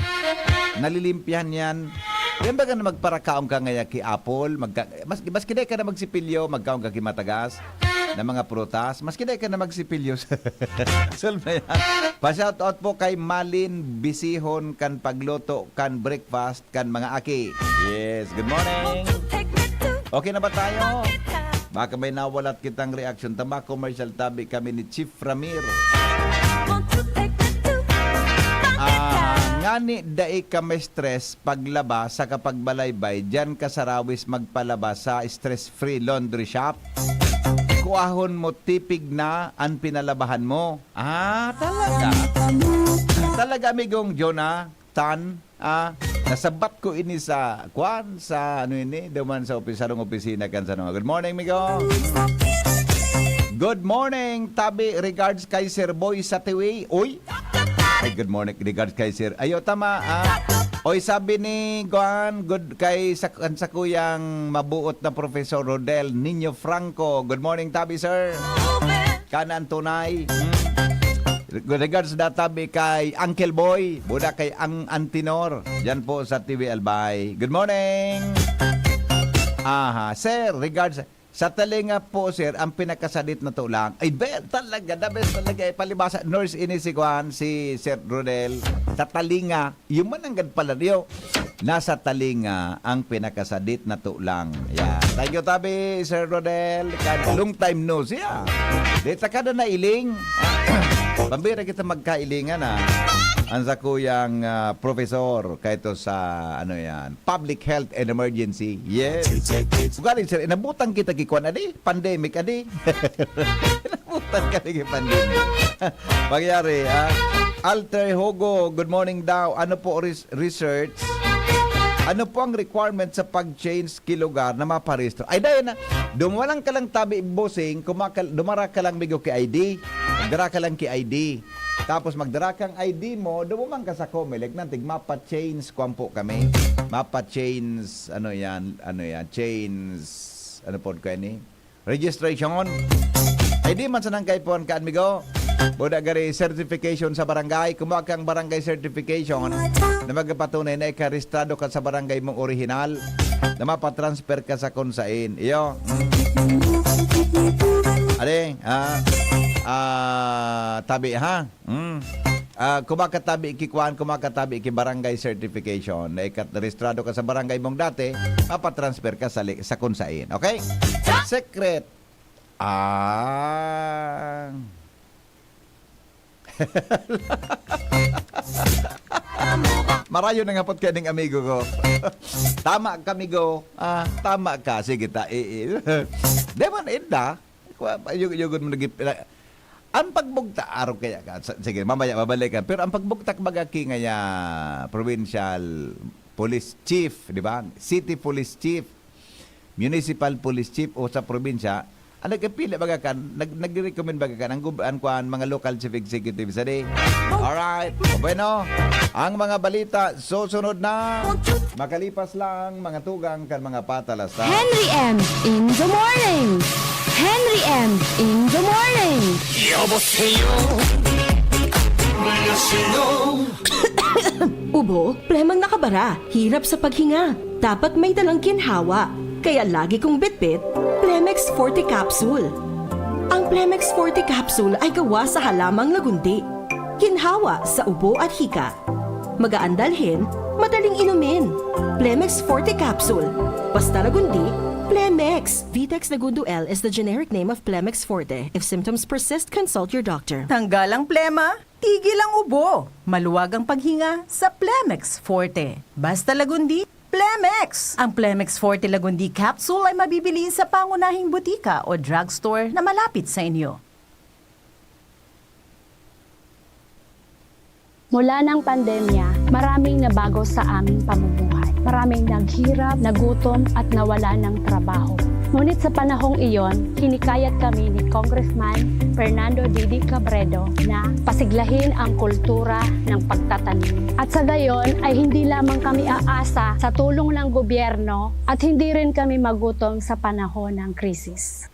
Nalilimpihan yan. Yan ba ka na magparakaong ka ngaya ki Apple, maski daay ka na magsipilyo, magkaong ka ki matagas na mga prutas, maski daay ka na magsipilyo. Solve na yan. Pa-shoutout po kay Malin Bisihon kan pagluto kan breakfast kan mga aki. Yes, good morning. Okay na ba tayo? Baka may nawalat kitang reaction. Tama, commercial tabi kami ni Chief Ramir. Ngani daig ka may stress paglaba sa kapagbalaybay, dyan ka sa Rawis magpalaba sa stress-free laundry shop. Kuahon mo tipig na ang pinalabahan mo. Talaga? Talaga, amigong Jonah Tan, Nasabat ko ini sa kwan sa ano ini, duman sa opisina kan sa mga. Good morning, Migo. Good morning, tabi regards kay Sir Boy sa Tiwi. Oy. Ay, good morning, regards kay Sir. Ayo tama. Oy, sabi ni Juan, good kay sa kuyang mabuot na Professor Rodel Niño Franco. Good morning, tabi sir. Kanan tunay. Good regards na tabi kay Uncle Boy. Buda kay Ang Antinor. Yan po sa TV Albay. Good morning. Aha, sir, regards sa talinga po, sir, ang pinakasadit na to lang. Ay, talaga, the best talaga. Palibasa, nurse ini si Juan, si Sir Rodel. Sa talinga, yung mananggad pala niyo. Nasa talinga, ang pinakasadit na to lang. Yeah. Thank you, tabi, Sir Rodel. Long time no siya. Dita ka na iling. Pambira kita magkailingan ang sa kuyang professor kahit sa ano yan, public health and emergency. Yes. Galing sir, inabutan kita kikuan adi, pandemic adi. Inabutan ka ni pandemic. Magyari, Alter Hogo, good morning daw. Ano po research? Ano po ang requirement sa pag-change kilugar na maparehistro? Ay, dahil na, dumalang ka lang tabi bossing, dumara ka lang bigo kay ID, magdara ka lang kay ID. Tapos magdara kang ID mo, dumumang ka sa Comelec, nantig mapa-change kwampo kami. Mapa-change, change, ano po kayo ni? Registration. ID man sa nang kaipuan ka, amigo. Buda gari certification sa barangay. Kumuha kang barangay certification na magpatunay na ikaristado ka sa barangay mong original na mapatransfer ka sa konsain. Iyo. Ade, tabi ha. Kumakatabi ki barangay certification na ikaregistrado ka sa barangay mong dati, mapatransfer ka sa konsain. Okay? Secret. Marayo na nga pot ka ng amigo ko. Tama ka, amigo. Tama ka. Sige, Deman, inda. Yugod mo nagip. Ang pagbugta, araw kaya ka. Sige, mamaya, babalikan. Pero ang pagbugtak magaki ngaya provincial police chief, di ba? City police chief, municipal police chief o sa probinsya, ang nagpili baga kan, nag-recommend baga kan ang mga local chief executives sa day. Alright. Bueno, ang mga balita susunod na. Makalipas lang mga tugang kan mga patalas. Henry M. in the morning. Henry M. in the morning. Ubo, plemang nakabara, hirap sa paghinga. Dapat may dalang ginhawa. Kaya lagi kong bitbit, Plemex Forte Capsule. Ang Plemex Forte Capsule ay gawa sa halamang lagundi. Ginhawa sa ubo at hika. Magaan dalhin, madaling inumin. Plemex Forte Capsule. Basta lagundi, Plemex. Vitex Lagundo L is the generic name of Plemex Forte. If symptoms persist, consult your doctor. Tanggal ang plema, tigil ang ubo. Maluwag ang paghinga sa Plemex Forte. Basta lagundi, Plemex! Ang Plemex Forte Lagundi Capsule ay mabibili sa pangunahing butika o drugstore na malapit sa inyo. Mula ng pandemya, maraming nabago sa aming pamumuhay. Maraming naghirap, nagutom at nawala ng trabaho. Ngunit sa panahong iyon, hinikayat kami ni Congressman Fernando Didi Cabredo na pasiglahin ang kultura ng pagtatanim. At sa gayon ay hindi lamang kami aasa sa tulong ng gobyerno at hindi rin kami magutom sa panahon ng krisis.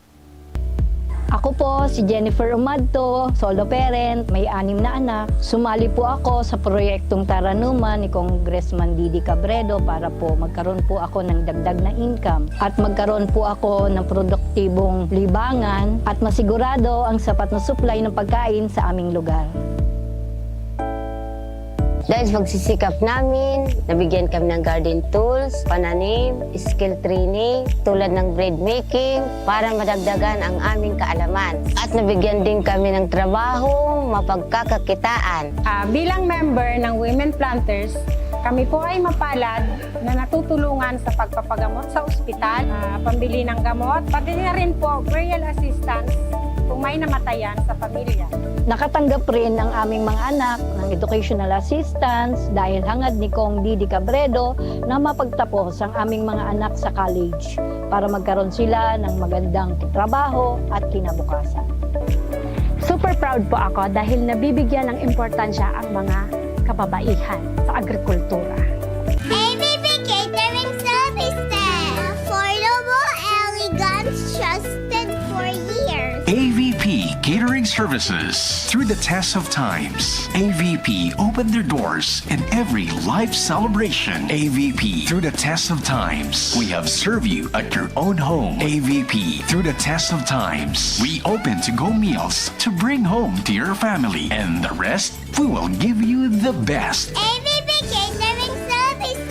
Ako po si Jennifer Umadto, solo parent, may 6 na anak. Sumali po ako sa proyektong Taranuman ni Congressman Didi Cabredo para po magkaroon po ako ng dagdag na income at magkaroon po ako ng produktibong libangan at masigurado ang sapat na supply ng pagkain sa aming lugar. Dahil sa pagsisikap namin, nabigyan kami ng garden tools, pananim, skill training, tulad ng bread making, para madagdagan ang aming kaalaman. At nabigyan din kami ng trabaho, mapagkakakitaan. Bilang member ng Women Planters, kami po ay mapalad na natutulungan sa pagpapagamot sa ospital, pambili ng gamot, pati na rin po burial assistance kung may namatayan sa pamilya. Nakatanggap rin ang aming mga anak ng educational assistance dahil hangad ni Kong Didi Cabredo na mapagtapos ang aming mga anak sa college para magkaroon sila ng magandang trabaho at kinabukasan. Super proud po ako dahil nabibigyan ng importansya ang mga kababaihan sa agrikultura. ABP Catering Services. Affordable, elegant, trusted for years. AVP Catering Services. Through the test of times, AVP opened their doors in every life celebration. AVP, through the test of times, we have served you at your own home. AVP, through the test of times, we open to-go meals to bring home to your family. And the rest, we will give you the best. ABP Catering Services.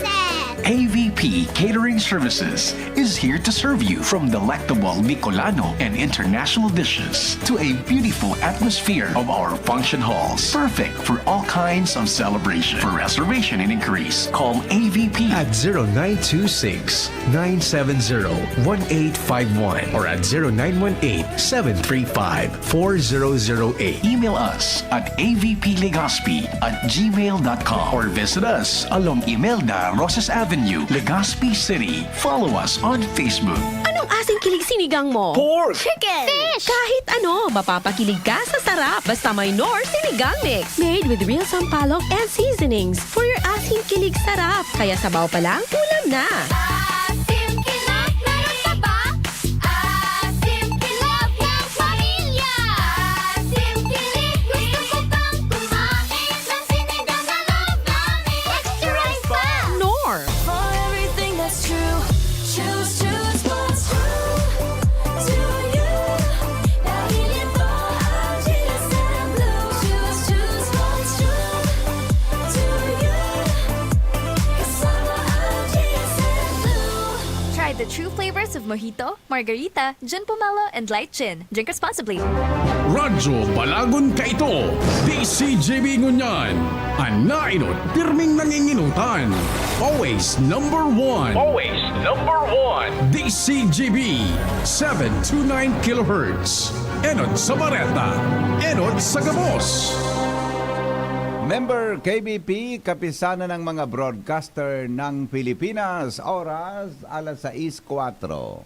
AVP Catering Services is here to serve you from delectable Bicolano and international dishes to a beautiful atmosphere of our function halls. Perfect for all kinds of celebration. For reservation and inquiries, call AVP at 0926-970-1851 or at 0918-735-4008. Email us at avplegazpi@gmail.com or visit us along Imelda Rosas Avenue, Legazpi City. Follow us on Facebook. Anong asing kilig sinigang mo? Pork! Chicken! Fish! Kahit ano, mapapakilig ka sa sarap. Basta may Knorr Sinigang Mix. Made with real sampalok and seasonings for your asing kilig sarap. Kaya sabaw pa lang, ulam na. The true flavors of Mojito, Margarita, Gin Pomelo, and Light Gin. Drink responsibly. Radyo Balagon ka ito. DCGB Ngunyan. Anainot, pirming nanginginutan. Always number one. Always number one. DCGB 729 kHz. Enot sa Bareta. Enot sa Gabos. Member KBP, kapisanan ng mga broadcaster ng Pilipinas. Oras, alas 6:04.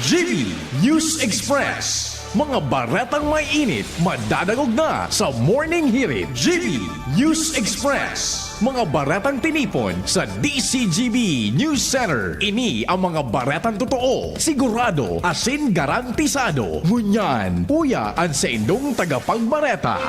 GB News Express. Mga baretang may init, madadagog na sa Morning Hirit. GB News Express. Mga baretang tinipon sa DCGB News Center. Ini ang mga baretang totoo, sigurado, asin garantisado. Ngunyan, puya ang sa indong tagapagbareta.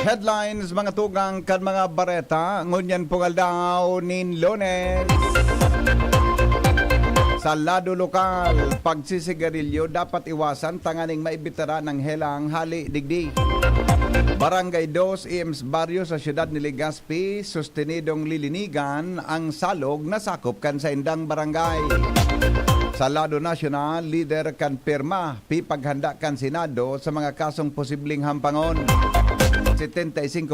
Headlines, mga tugang kan mga bareta. Ngunyan pungal daw nin Lunes. Sa lado lokal, pagsisigarilyo dapat iwasan tanganing maibitara ng helang hali digdi. Barangay 2, EMS Barrio sa siyudad ni Legazpi, sustenidong lilinigan ang salog na sakop kan sa indang barangay. Sa lado nasyonal, leader kan pirma, pipaghanda kan Senado sa mga kasong posibleng hampangon. 75%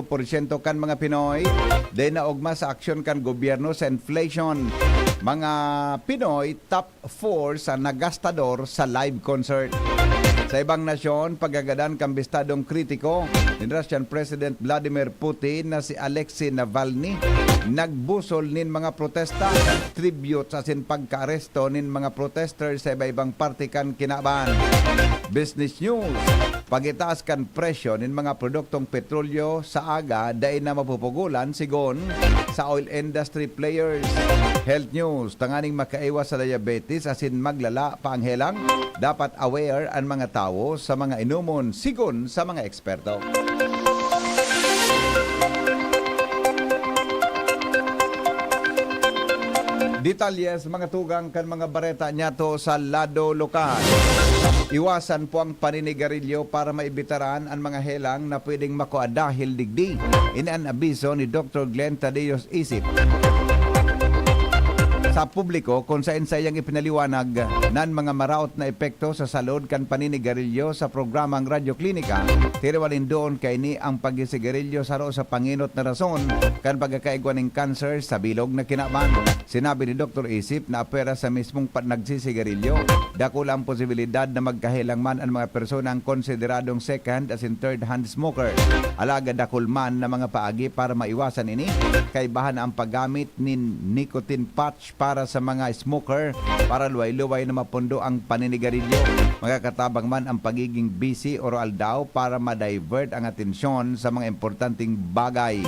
kan mga Pinoy day na ugma sa aksyon kan gobyerno sa inflation. Mga Pinoy top 4 sa nagastador sa live concert. Sa ibang nasyon, pagagadan kambistadong kritiko ni Russian President Vladimir Putin na si Alexei Navalny nagbusol nin mga protesta, tribute sa sin pagka-aresto nin mga protesters sa iba-ibang parte kan kinaban. Business News, pagitaas kan presyo nin mga produktong petrolyo sa aga dahil na mapupugulan sigon sa oil industry players. Health News, tanganing makaiwas sa diabetes asin maglala pa ang helang, dapat aware ang mga tao sa mga inumon sigon sa mga eksperto. Detalyes, mga tugang kan mga bareta nyato sa lado lokal. Iwasan po ang paninigarilyo para maibitaran ang mga helang na pwedeng makuha dahil digdi. Ini ang abiso ni Dr. Glenn Tadeos Isip sa publiko kung saan sayang ipinaliwanag nan mga maraot na epekto sa salud kan paninigarilyo sa programang Radyo Klinika. Tiriwalin doon kay ni ang pagisigarilyo saro sa panginot na rason kan pagkakaigwan ng cancer sa bilog na kinaban. Sinabi ni Dr. Isip na apera sa mismong nagsisigarilyo, dakula ang posibilidad na magkahilang man ang mga personang konsideradong second as in third hand smoker. Alaga dakul man na mga paagi para maiwasan ini, kay bahan ang paggamit ni nicotine patch para sa mga smoker para luway-luway na mapundo ang paninigarilyo. Magkakatabang man ang pagiging busy o aldaw para ma-divert ang atensyon sa mga importanteng bagay.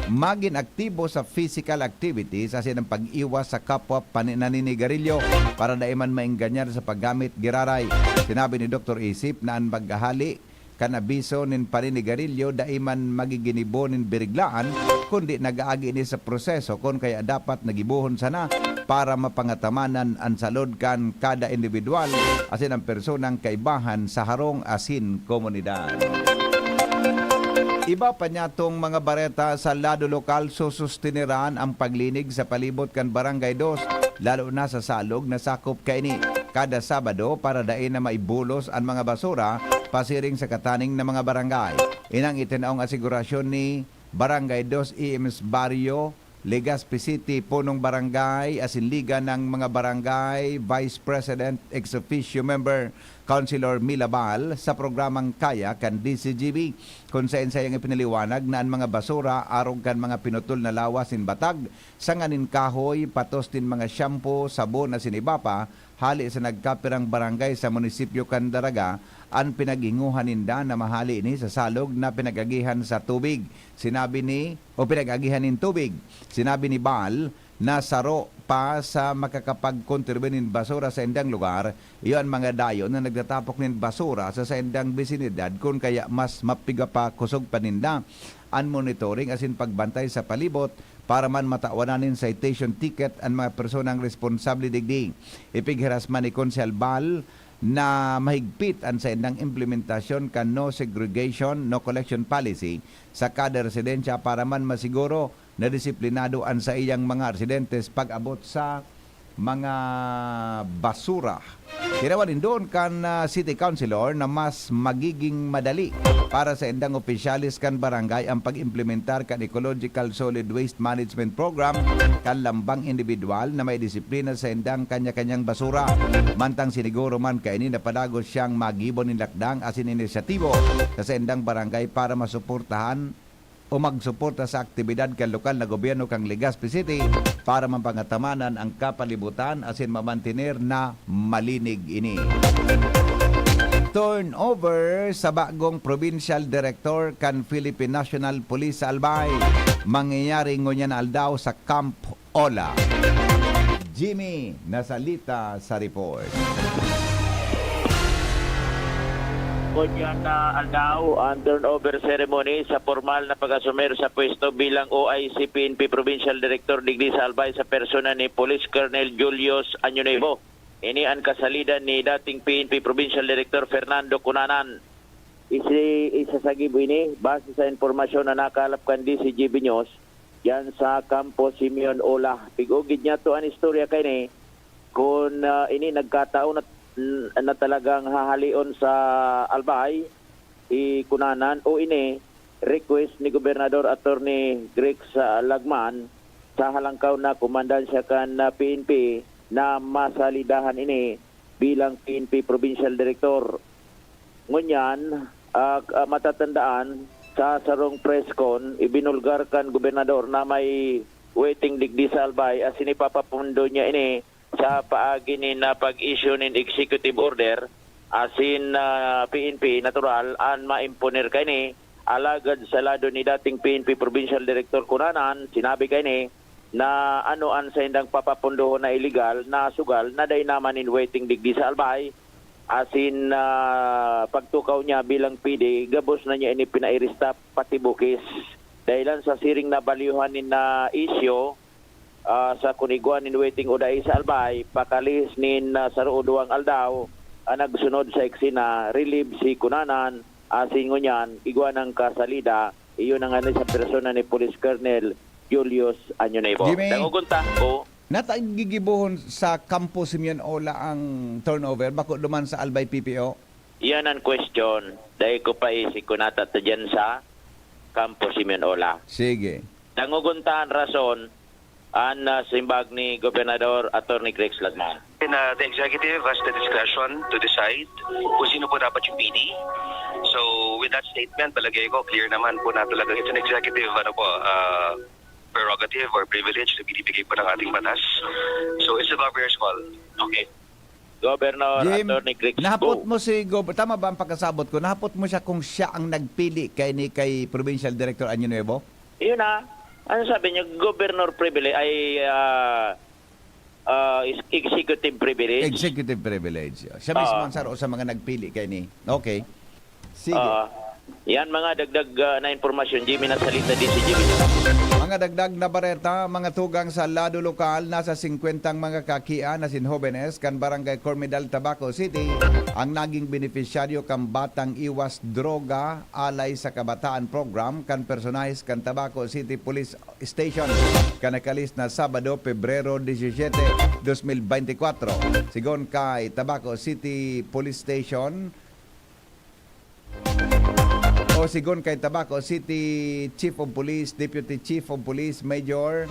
Maging aktibo sa physical activities asin ang pag-iwas sa kapwa naninigarilyo para daiman maingganyan sa paggamit giraray. Sinabi ni Dr. Isip na ang paghahali kanabiso nin paninigarilyo daiman magiginibo nin biriglaan kundi nag-aagi ni sa proseso kung kaya dapat nagibuhon sana para mapangatamanan ang salud kan kada individual asin ang personang kaibahan sa harong asin komunidad. Iba pa niya tong mga bareta sa lado lokal susustiniran ang paglinig sa palibot kan Barangay 2 lalo na sa salog na sakop kaini kada Sabado para dain na maibulos ang mga basura pasiring sa kataning na mga barangay. Inang itinaong asigurasyon ni Barangay 2 EMS Barrio, Legazpi City, punong barangay, asinliga ng mga barangay, Vice President, ex-officio member, Councilor Milabal sa programang Kaya kan DCGB kung saan sayang ipinaliwanag na ang mga basura arog kan mga pinutol na lawas in batag, sanganin kahoy, patos din mga shampoo, sabon na sinibapa, hali sa nagkapirang barangay sa munisipyo kan Daraga, ang pinaginguhan ninda na mahali ini sa salog na pinagagihan sa tubig. Pinagagihan in tubig. Sinabi ni Bal na saro pa sa makakapag-contribute basura sa indang lugar, iyon mga dayon na nagtatapok ng basura sa indang bisinidad kung kaya mas mapiga pa kusog paninda. Ang monitoring asin pagbantay sa palibot para man matawananin citation ticket ang mga personang responsable digdi. Ipighiras man ni Konsehal Bal na mahigpit ang sa indang implementasyon kan no segregation, no collection policy sa kada residensya para man masiguro na disiplinado ang sa iyang mga residentes pag-abot sa mga basura. Kinawanin doon kan City Councilor na mas magiging madali para sa indang opisyalis kan barangay ang pag-implementar kan Ecological Solid Waste Management Program kan lambang individual na may disiplina sa indang kanya-kanyang basura. Mantang siniguro man kaini na padagos siyang magibon ng lakdang asin inisyatibo sa indang barangay para masuportahan o magsuporta sa aktibidad kan lokal na gobyerno kang Legazpi City para mapangatamanan ang kapalibutan asin mamantener na malinig ini. Turnover sa bagong Provincial Director kan Philippine National Police sa Albay. Mangyayari ngunyan aldaw sa Camp Ola. Jimmy nasalita sa report. Kunyan na aldaw ang turnover ceremony sa formal na pag-asumer sa pwesto bilang OIC PNP Provincial Director digdi sa Albay sa persona ni Police Colonel Julius Añonevo. Ini ang kasalidan ni dating PNP Provincial Director Fernando Cunanan. Isasagib ini base sa informasyon na nakalap kan DCGB News yan sa Campo Simeon Ola. Pigugid niya to ang istorya kay ni kung ini nagkataon na talagang hahalion sa Albay Kunanan o ini request ni Gobernador Attorney Greg Lagman sa halangkaw na kumandansya kan PNP na masalidahan ini bilang PNP Provincial Director. Ngunyan matatandaan sa sarong press con ibinulgar kan Gobernador na may waiting digdi sa Albay asin ipapapundo niya ini sa paagi ni na pag-issue nin executive order asin PNP natural an maimponer kay ni alagad sa lado ni dating PNP Provincial Director Cunanan sinabi kay ni na anoan sa indang papapundo na illegal na sugal na day naman in waiting digdi sa Albay asin pagtukaw niya bilang PD gabos na niya ini pinairista pati bukis dahilan sa siring na baliuhan ni na isyo sa kuniguan nin waiting uday sa Albay pakalis nin sa ruuduang aldaw nagsunod sa eksena relieve si Cunanan asin ngunyan iguan ng kasalida iyon ang sa persona ni Police Colonel Julius Anyonebo. Dangugunta ko natagigibuhon sa Campo Simeon Ola ang turnover bako duman sa Albay PPO. Iyan ang question dahil ko pa isip ko natat dyan sa Campo Simeon Ola. Sige. Danguguntaan rason ang simbag ni Gobernador Atty. Grex Ladman. The executive has the discretion to decide kung sino po dapat yung PD. So with that statement, palagay ko clear naman po na talaga it's an executive prerogative or privilege na binibigay po ng ating batas. So it's the governor's call. Okay. Governor Jim, Atty. Grex, nahapot mo si tama ba ang pagkasabot ko? Nahapot mo siya kung siya ang nagpili kay Provincial Director Anyonebo? Yun na. Ano sabi niyo? Governor privilege ay executive privilege? Executive privilege. Siya mismo ang saro sa mga nagpili kay ni. Okay. Sige. Yan mga dagdag na informasyon. Jimmy na salita din si Jimmy. Mga dagdag na bareta, mga tugang sa lado lokal, nasa 50 mga kakian na sinhobenes kan Barangay Cormedal, Tabaco City, ang naging beneficiaryo kan Batang Iwas Droga alay sa kabataan program kan personalis kan Tabaco City Police Station kanakalis na Sabado, Pebrero 17, 2024. Sigon kay Tabaco City Police Station o sigon kay Tabaco City Chief of Police, Deputy Chief of Police Major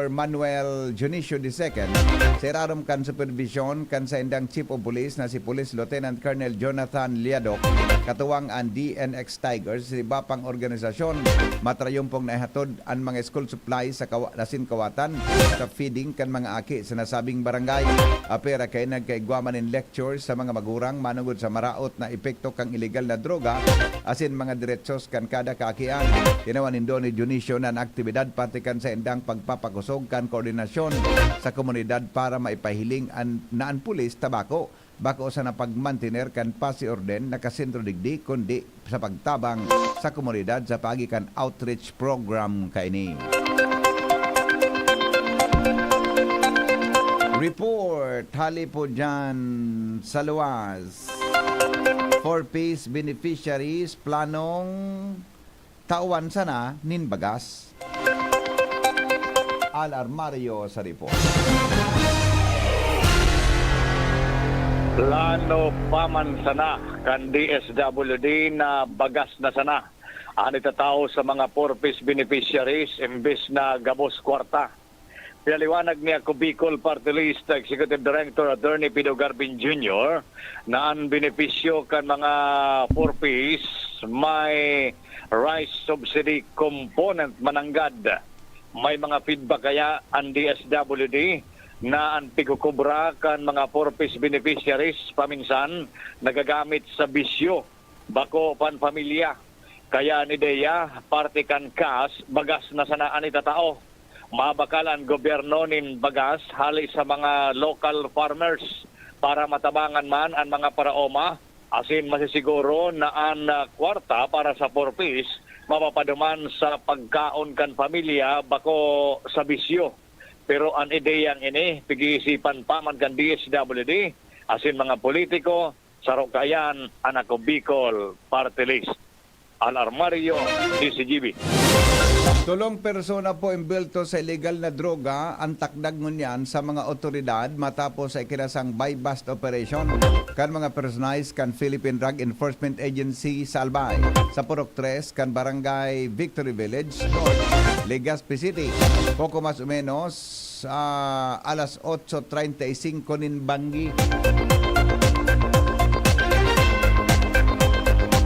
Manuel Junicio II, sirarom kan supervision kan sa indang Chief of Police na si Police Lieutenant Colonel Jonathan Liadok, katuwang ang DNX Tigers, si Bapang organisasyon, matrayumpong naihatod ang mga school supplies sa Lasin Kawatan sa feeding kan mga aki sa nasabing barangay. Apera kay nagkaigwaman in lectures sa mga magurang manungod sa maraot na epekto kang illegal na droga asin mga diretsos kan kada kaakian. Tinawanin doon ni Junicio na aktibidad pati kan sa indang pagpapakusog kan koordinasyon sa komunidad para maipahiling naan pulis Tabaco bako sa napagmantiner kan pasi orden nakasentro digdi kundi sa pagtabang sa komunidad sa pagikan outreach program kaini. Report hali po dyan sa luwas. 4-piece beneficiaries planong tawan sana nin bagas. Alarmario sa report. Plano paman sana kan DSWD na bagas na sana. Ani tao sa mga 4-piece beneficiaries imbes na gabos kwarta. Pinaliwanag ni ako Bicol Party List Executive Director Attorney Pido Garbin Jr. na ang benepisyo kan mga 4-piece may rice subsidy component mananggad. May mga feedback kaya ang DSWD na ang pigkukubra kan mga 4-piece beneficiaries paminsan nagagamit sa bisyo bako pan pamilya. Kaya ni Deya parte kan kas bagas na sanaan ita tao. Mabakalan gobyerno nin bagas hali sa mga local farmers para matabangan man ang mga paraoma asin masisiguro na ang kwarta para sa 4-piece mapapaduman sa pagkaon kan pamilya bako sa bisyo. Pero ang ideyang ini pag-iisipan pa man kan DSWD asin mga politiko sa Rokayan anak ko Bicol Party List. Alarmario DCGB. Tulong persona po imbelto sa illegal na droga ang takdag ngunyan sa mga otoridad matapos sa ikinasang buy-bust operation kan mga personalis kan Philippine Drug Enforcement Agency sa Albay sa Purok 3 kan Barangay Victory Village North, Legazpi City. Poco mas o menos alas 8:35 nin Bangi.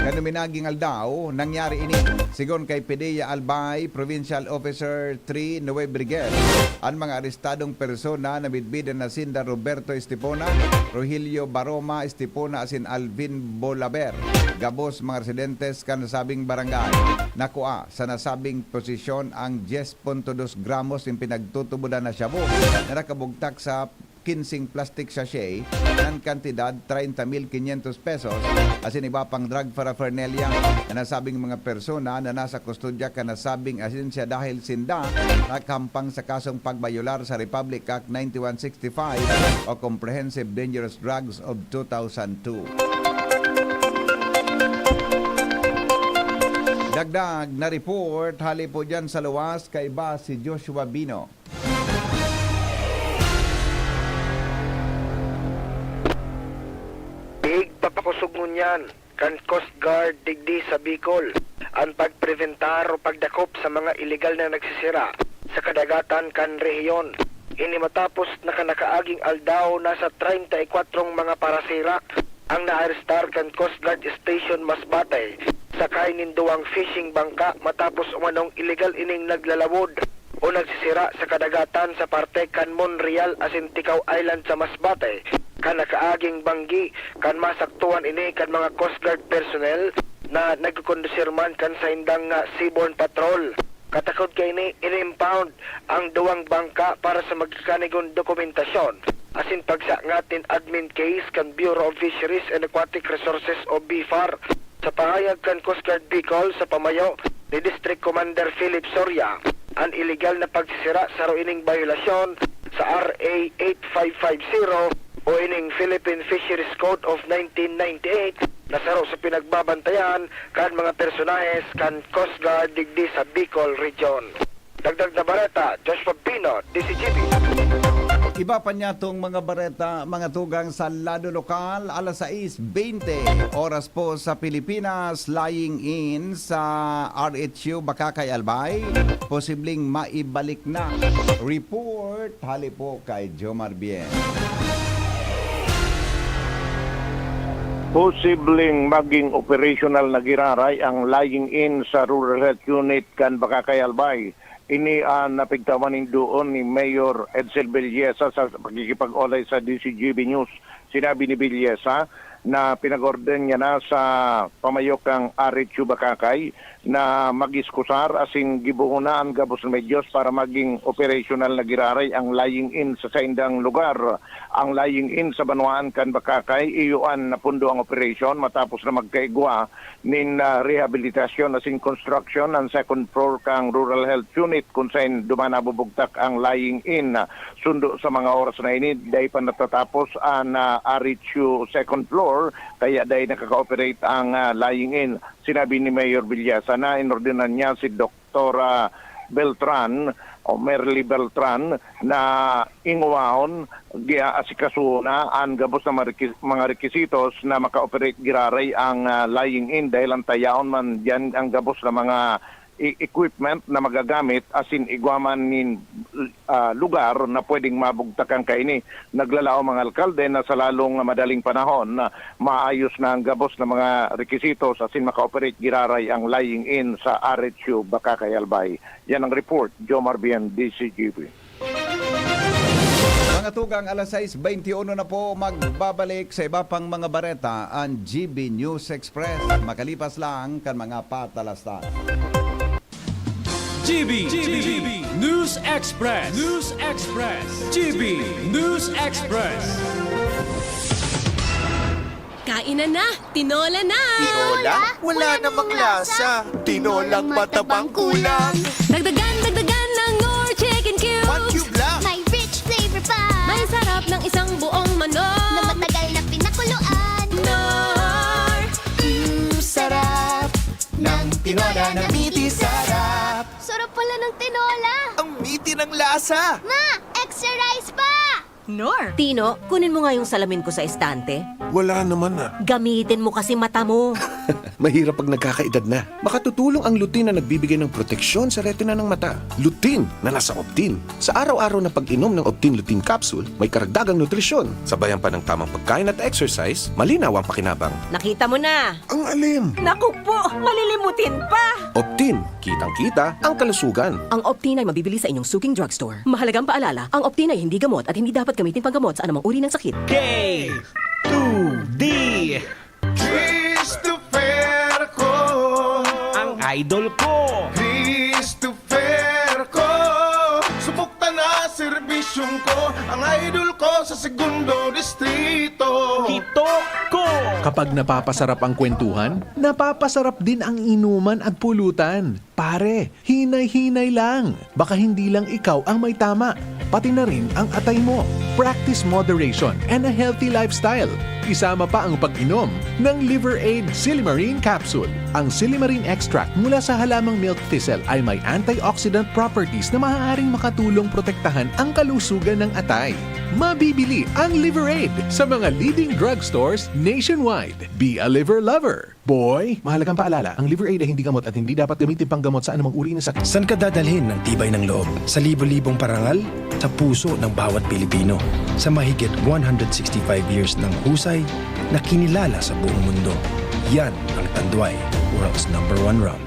Ano minaging aldaw, nangyari ini. Sigon kay Pedea Albay, Provincial Officer 3, Nueve Brigade. Ang mga arestadong persona na bidbidan na sinda Roberto Estipona, Rogelio Baroma Estipona asin Alvin Bolaber. Gabos mga residentes kan nasabing barangay. Nakuha sa nasabing posisyon ang 10.2 gramos yung pinagtutubudan na shabu na nakabugtak sa 15 plastic sachet ng kantidad 30,500 pesos asin iba pang drug paraphernalia na nasabing mga persona na nasa kustodya ka nasabing asensya dahil sinda nakampang sa kasong pagbayular sa Republic Act 9165 o Comprehensive Dangerous Drugs of 2002. Dagdag na report, hali po dyan sa luwas kay ba si Joshua Bino. Big papakusog ngunyan kan Coast Guard digdi sa Bicol ang pagpreventar o pagdakop sa mga illegal na nagsisira sa kadagatan kan rehiyon. Ini matapos na kanakaaging aldaw nasa 34 mga parasira ang naarestar kan Coast Guard Station Masbate sakay ninduwang fishing bangka matapos umanong illegal ining naglalawod o nagsisira sa kadagatan sa parte kan Monreal asin Tikaw Island sa Masbate. Kanakaaging banggi kan masaktuhan ini kan mga Coast Guard personnel na nagkukondusir man kan sa indang seaborne patrol. Katakod kay ini in-impound ang duwang bangka para sa magkakanigon dokumentasyon. Asin pagsangatin admin case kan Bureau of Fisheries and Aquatic Resources o BFAR. Sa pahayag kan Coast Guard Bicol sa pamayo ni District Commander Philip Soria, ang illegal na pagsisira sa ining violasyon sa RA 8550 o ining Philippine Fisheries Code of 1998 na saro sa pinagbabantayan kan mga personahes kan Coast Guard digdi sa Bicol Region. Dagdag na bareta, Joshua Pino, DCGB. Iba pa niya itong mga bareta, mga tugang sa lado lokal, alas 6:20 oras po sa Pilipinas, lying in sa RHU Bakakay Albay, posibleng maibalik na. Report, hali po kay Jomar Bien. Posibleng maging operational na giraray ang lying in sa Rural Health Unit kan Bakakay Albay. Ini ang napigtawanin doon ni Mayor Edsel Villesa sa pagkikipag-olay sa DCGB News. Sinabi ni Villesa na pinag-orden niya na sa pamayokang RHU Bakakay na mag-iskusar asing gibuo na ang gabos ng medyos para maging operational na giraray ang lying in sa saindang lugar. Ang lying in sa Banwaan kan Bakakay, iyuan na pundo ang operasyon matapos na magkaigwa nin rehabilitasyon asing construction ang second floor kang Rural Health Unit kung saan dumanabubugtak ang lying in. Sundo sa mga oras na ini, dahil pa natatapos ang RHU second floor, kaya dahil nakaka-operate ang lying in. Sinabi ni Mayor Villesa na inordinan niya si Dr. Beltran o Merly Beltran na ingwahon giaasikaso na ang gabos na mga rekisitos na maka-operate giraray ang lying in dahil ang tayaon man diyan ang gabos na mga equipment na magagamit asin igwaman nin lugar na pwedeng mabugtakan kaini. Naglalao mga alkalde na sa lalong madaling panahon na maayos na ang gabos na mga rekisitos asin maka-operate giraray ang lying in sa RHU Bakakay Albay. Yan ang report, Jomar Bien, DCGB. Mga tugang, alas 6:21 na po magbabalik sa iba pang mga bareta ang GB News Express. Makalipas lang kan mga patalastas. GB News Express. News Express. GB News Express. Kainan na! Tinola na! Tinola? Wala namang lasa. Tinolang matabang kulang. Dagdagan ng Nor Chicken Cubes. 1 cube lang. May rich flavor pa. May sarap ng isang buong manok. Na matagal na pinakuluan. Nor! Sarap ng tinola na miti sarap. Sarap pala ng tinola. Ang miti ng lasa. Ma, extra rice pa. Nor! Tino, kunin mo nga yung salamin ko sa estante. Wala naman Gamitin mo kasi mata mo. Mahirap pag nagkakaedad na. Makatutulong ang lutein na nagbibigay ng proteksyon sa retina ng mata. Lutein na nasa Optin. Sa araw-araw na pag-inom ng Optin Lutein Capsule, may karagdagang nutrisyon. Sabayan pa ng tamang pagkain at exercise, malinaw ang pakinabang. Nakita mo na. Ang alim! Naku po, malilimutin pa. Optin, kitang-kita ang kalusugan. Ang Optin ay mabibili sa inyong suking drugstore. Mahalagang paalala, ang Optin ay hindi gamot at hindi dapat gamitin panggamot sa anumang uri ng sakit. K2D Christopher ko, ang idol ko. Christopher ko, subukta na serbisyong ko, ang idol ko sa segundo distrito. Ito ko. Kapag napapasarap ang kwentuhan, napapasarap din ang inuman at pulutan. Pare, hinay-hinay lang. Baka hindi lang ikaw ang may tama, pati na rin ang atay mo. Practice moderation and a healthy lifestyle. Isama pa ang pag-inom ng Liver Aid Silimarine Capsule. Ang Silimarine extract mula sa halamang milk thistle ay may antioxidant properties na maaaring makatulong protektahan ang kalusugan ng atay. Mabibili ang Liver Aid sa mga leading drugstores nationwide. Be a liver lover. Boy, mahalagang paalala, ang Liver Aid ay hindi gamot at hindi dapat gamitin panggamot sa anumang uri ng sakit. Saan ka dadalhin ng tibay ng loob? Sa libo-libong parangal? Sa puso ng bawat Pilipino. Sa mahigit 165 years ng husay na kinilala sa buong mundo. Yan ang Tanduay, world's #1 rum.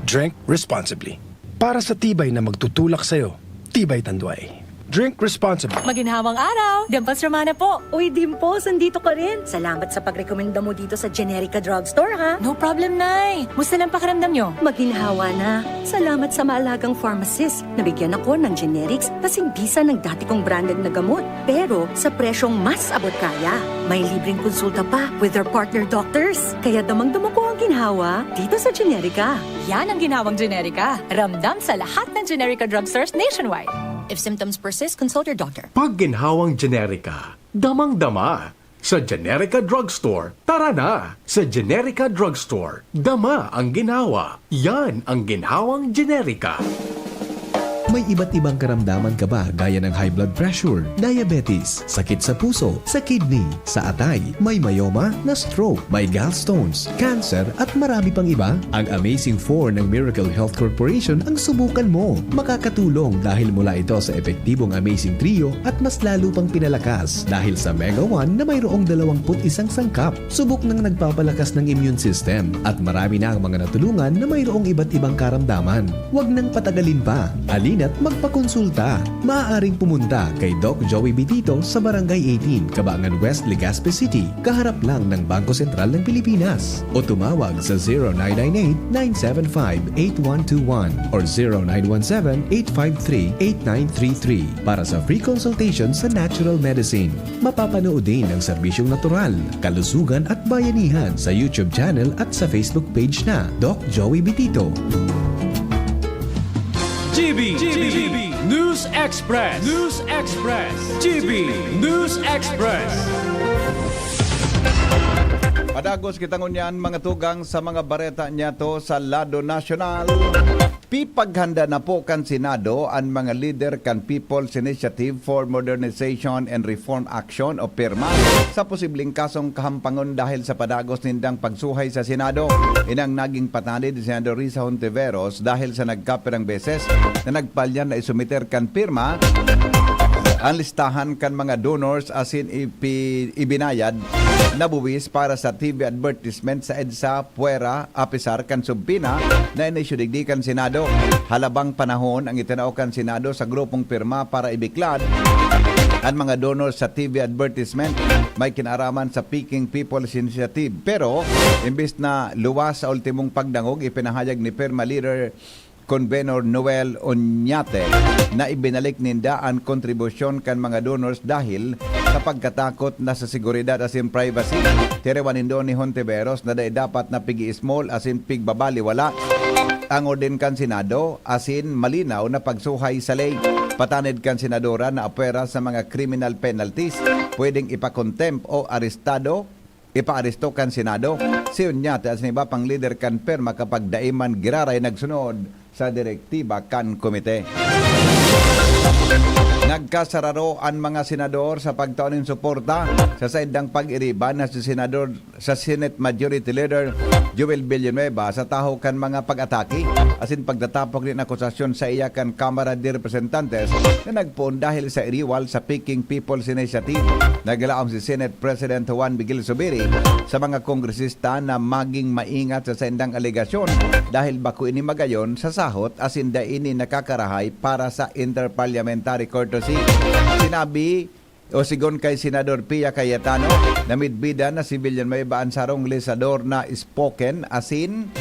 Drink responsibly. Para sa tibay na magtutulak sa'yo, Tibay Tanduay. Drink responsibly. Maginhawang araw. Dimples Romana po. Uy, Dimples, andito ka rin. Salamat sa pagrekomenda mo dito sa Generica Drugstore, ha? No problem, Nay. Musta lang pakiramdam nyo? Maginhawa na. Salamat sa maalagang pharmacist. Nabigyan ako ng generics kasing bisa ng dati kong branded na gamot. Pero sa presyong mas abot kaya. May libreng konsulta pa with their partner doctors. Kaya damang-dama ko ang ginhawa dito sa Generica. Yan ang ginhawang Generica. Ramdam sa lahat ng Generica Drugstores nationwide. If symptoms persist, consult your doctor. Pag ginhawang Generica, damang-dama. Sa Generica Drugstore, tara na! Sa Generica Drugstore, dama ang ginhawa. Yan ang ginhawang Generica. May iba't ibang karamdaman ka ba gaya ng high blood pressure, diabetes, sakit sa puso, sa kidney, sa atay, may myoma, na stroke, may gallstones, cancer at marami pang iba? Ang Amazing 4 ng Miracle Health Corporation ang subukan mo. Makakatulong dahil mula ito sa epektibong Amazing Trio at mas lalo pang pinalakas dahil sa Mega 1 na mayroong 21 sangkap. Subok ng nagpapalakas ng immune system at marami na ang mga natulungan na mayroong iba't ibang karamdaman. Huwag nang patagalin pa. At magpakonsulta. Maaaring pumunta kay Doc Joey Bitito sa Barangay 18, Cabangan West, Legazpi City, kaharap lang ng Bangko Sentral ng Pilipinas. O tumawag sa 0998-975-8121 or 0917-853-8933 para sa free consultation sa natural medicine. Mapapanood din ang serbisyong natural, kalusugan at bayanihan sa YouTube channel at sa Facebook page na Doc Joey Bitito. GB News Express. News Express. GB News Express. Padagos kitang unyan mga tugang sa mga bareta niya to sa lado nasyonal. Pipaghanda na po kan Senado ang mga leader kan People's Initiative for Modernization and Reform Action o PIRMA sa posibleng kasong kahampangon dahil sa padagos nindang pagsuhay sa Senado. Inang naging patanid ni Senador Risa Hontiveros dahil sa nagkapirang beses na nagpalyan na isumiter kan PIRMA ang listahan kan mga donors asin ibinayad na buwis para sa TV advertisement sa EDSA Puera Apisar kan Subpina na inisyudigdi kan Senado. Halabang panahon ang itinao kan Senado sa grupong pirma para ibiklad ang mga donors sa TV advertisement may kinaraman sa Peking People's Initiative. Pero imbis na luwas sa ultimong pagdangog, ipinahayag ni PIRMA leader Convenor Noel Oñate na ibinalik ninda ang kontribusyon kan mga donors dahil sa pagkatakot na sa seguridad asin privacy. Tirewanin doon ni Hontiveros na dapat na pigi-small asin pigbabaliwala ang orden kan Senado asin malinaw na pagsuhay sa ley. Patanid kan senadora na apwera sa mga criminal penalties pwedeng ipakontempt o arestado ipaaresto kan Senado. Si Oñate as iba pang leader kan PIRMA kapag daiman giraray nagsunod sa direktiba kan komite. Nagkasararo ang mga senador sa pagtaon ng suporta sa saindang pag-iriba na si Senador sa Senate Majority Leader Joel Villanueva sa taho kan mga pag-atake asin pagtatapok din akusasyon sa iya kan Kamara de Representantes na nagpuon dahil sa iriwal sa Peking People's Initiative. Naglaom si Senate President Juan Miguel Zubiri sa mga kongresista na maging maingat sa saindang alegasyon dahil bako ini magayon sa sahot asin da ini nakakarahay para sa interparliamentary courtesy. Sinabi o sigon kay Senador Pia Cayetano na midbida na si Villanueva ang sarong lesador na spoken asin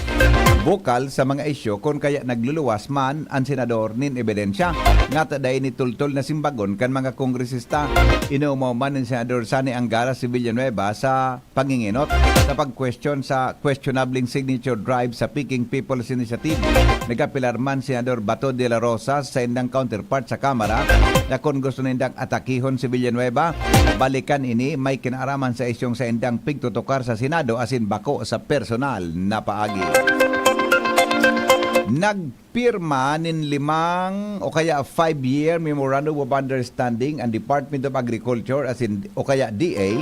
bukal sa mga isyo kung kaya nagluluwas man ang senador nin ebidensya. Nga taday ni tultol na simbagon kan mga kongresista. Inuumaw man ng Senador Sani Angara si Villanueva sa panginginot sa pag-question sa questionabling signature drive sa Peking People's Initiative. Nagapilar man Senador Bato de la Rosa sa indang counterpart sa Kamara na kung gusto nindang atakihon si Villanueva, balikan ini may kinaaraman sa isyong sa indang pigtutukar sa Senado asin bako sa personal na paagi. Nagpirma nin 5 o kaya 5-year Memorandum of Understanding ang Department of Agriculture asin o kaya DA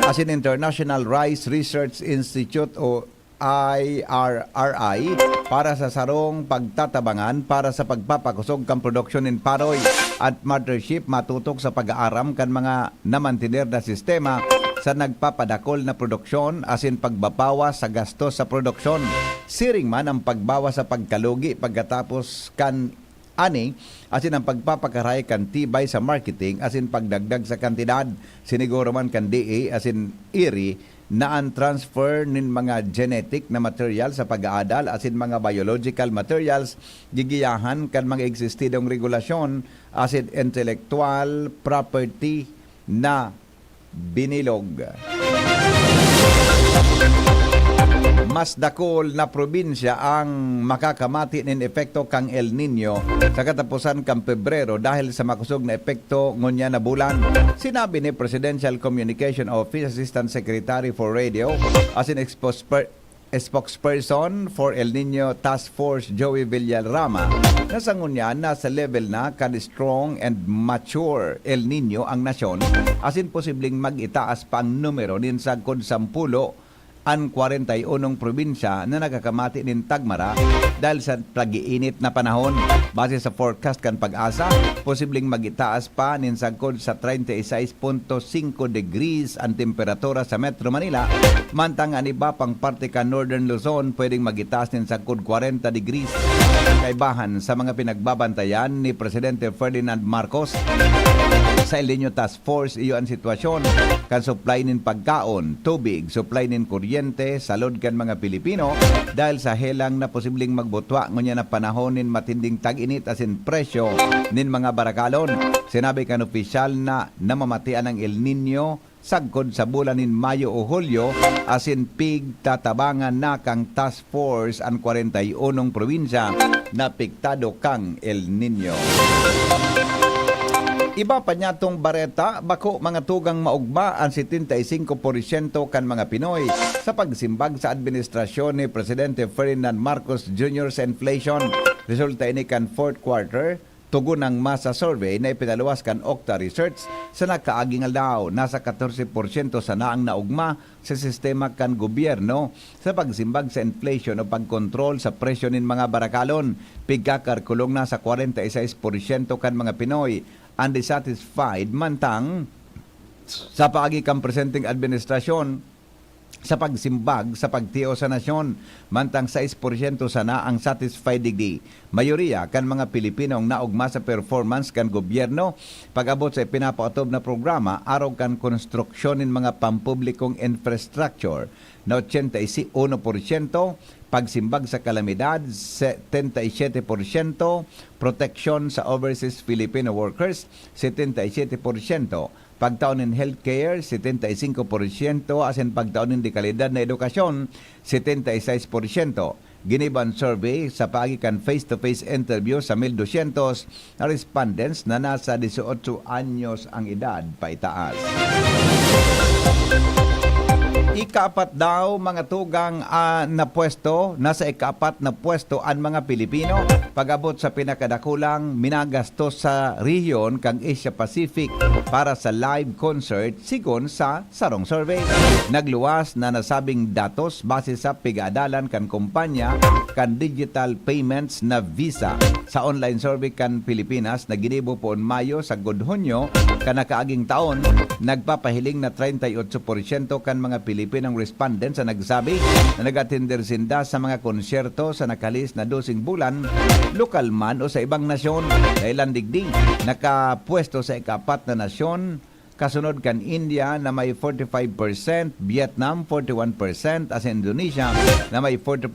asin International Rice Research Institute o IRRI para sa sarong pagtatabangan para sa pagpapakusog kan produksyon in paroy at partnership matutok sa pag-aaram kan mga namantiner na sistema sa nagpapadakol na produksyon asin pagbabawas sa gastos sa produksyon. Siring man ang pagbawas sa pagkalugi pagkatapos kan ani asin ang pagpapakaray kan tibay sa marketing asin pagdagdag sa kantidad. Siniguro man kan DA asin IRI na ang transfer nin mga genetic na material sa pag-aadal asin mga biological materials gigiyahan kan mga existidong regulasyon asin intellectual property na binilog. Mas dakol na probinsya ang makakamati nin epekto kang El Nino sa katapusan kang Pebrero dahil sa makusog na epekto ngunya na bulan. Sinabi ni Presidential Communication Office Assistant Secretary for Radio asin spokesperson for El Nino Task Force Joey Villarama na sa ngunya nasa level na kan strong and mature El Nino ang nasyon asin posibleng mag-itaas pa ang numero nin sagkod 10 ang 41 probinsya na nagakamati nin tagmara dahil sa pag-iinit na panahon. Base sa forecast kan Pag-asa, posibleng magitaas pa nin sagkod sa 36.5 degrees ang temperatura sa Metro Manila, mantang ang iba pang parte kan Northern Luzon pwedeng magitaas nin sagkod 40 degrees. Kaibahan sa mga pinagbabantayan ni Presidente Ferdinand Marcos sa El Nino Task Force, iyo ang sitwasyon kan supply nin pagkaon, tubig, supply nin kuryente, salod kan mga Pilipino dahil sa helang na posibleng magbutwa ngunya na panahon nin matinding tag-init asin presyo nin mga barakalon. Sinabi kan opisyal na namamatian ang El Nino sagkod sa bulan nin Mayo o Hulyo asin pigtatabangan na kang task force ang 41 probinsya na piktado kang El Nino. Iba pa niya tong bareta, bako mga tugang maugba ang 75% kan mga Pinoy sa pagsimbag sa administrasyon ni Presidente Ferdinand Marcos Jr. sa inflation. Resulta ini kan fourth quarter, tugon ng masa survey na ipinaluwas kan Okta Research sa nakaaging aldaw. Nasa 14% sa naang naugma sa sistema kan gobyerno sa pagsimbag sa inflation o pagkontrol sa presyo nin mga barakalon. Pigkakarkulong na sa 46% kan mga Pinoy undesatisfied mantang sa paagi kang presenting administrasyon sa pagsimbag sa pagtiyo sa nasyon mantang 6% sana ang satisfied digdi. Mayoriya kan mga Pilipinong naugma sa performance kan gobyerno pag-abot sa pinapaotob na programa araw kan konstruksyon ng mga pampublikong infrastructure na 81%, pagsimbag sa kalamidad 77%, proteksyon sa overseas Filipino workers 77%, pagtaon ng healthcare 75%, asin pagtaon ng dekalidad na edukasyon 76%. Giniban survey sa pagikan face-to-face interview sa 1,200 na respondents na nasa 18 anyos ang edad paitaas. Ika-4 daw mga tugang na pwesto, nasa ika-4 na pwesto ang mga Pilipino. Pag-abot sa pinakadakulang minagastos sa rehiyon kang Asia Pacific para sa live concert sigon sa sarong survey. Nagluwas na nasabing datos base sa pigadalan kan kumpanya kan digital payments na Visa. Sa online survey kan Pilipinas na ginibo poon Mayo sa Hunyo kanakaaging taon, nagpapahiling na 38% kan mga Pilipinong respondents sa nagsabi na nag-attender sinda sa mga konsyerto sa nakalis na 12 bulan, lokal man o sa ibang nasyon. Dahil digding nakapwesto sa ika-4 na nasyon, kasunod kan India na may 45%, Vietnam 41%, as Indonesia na may 40%.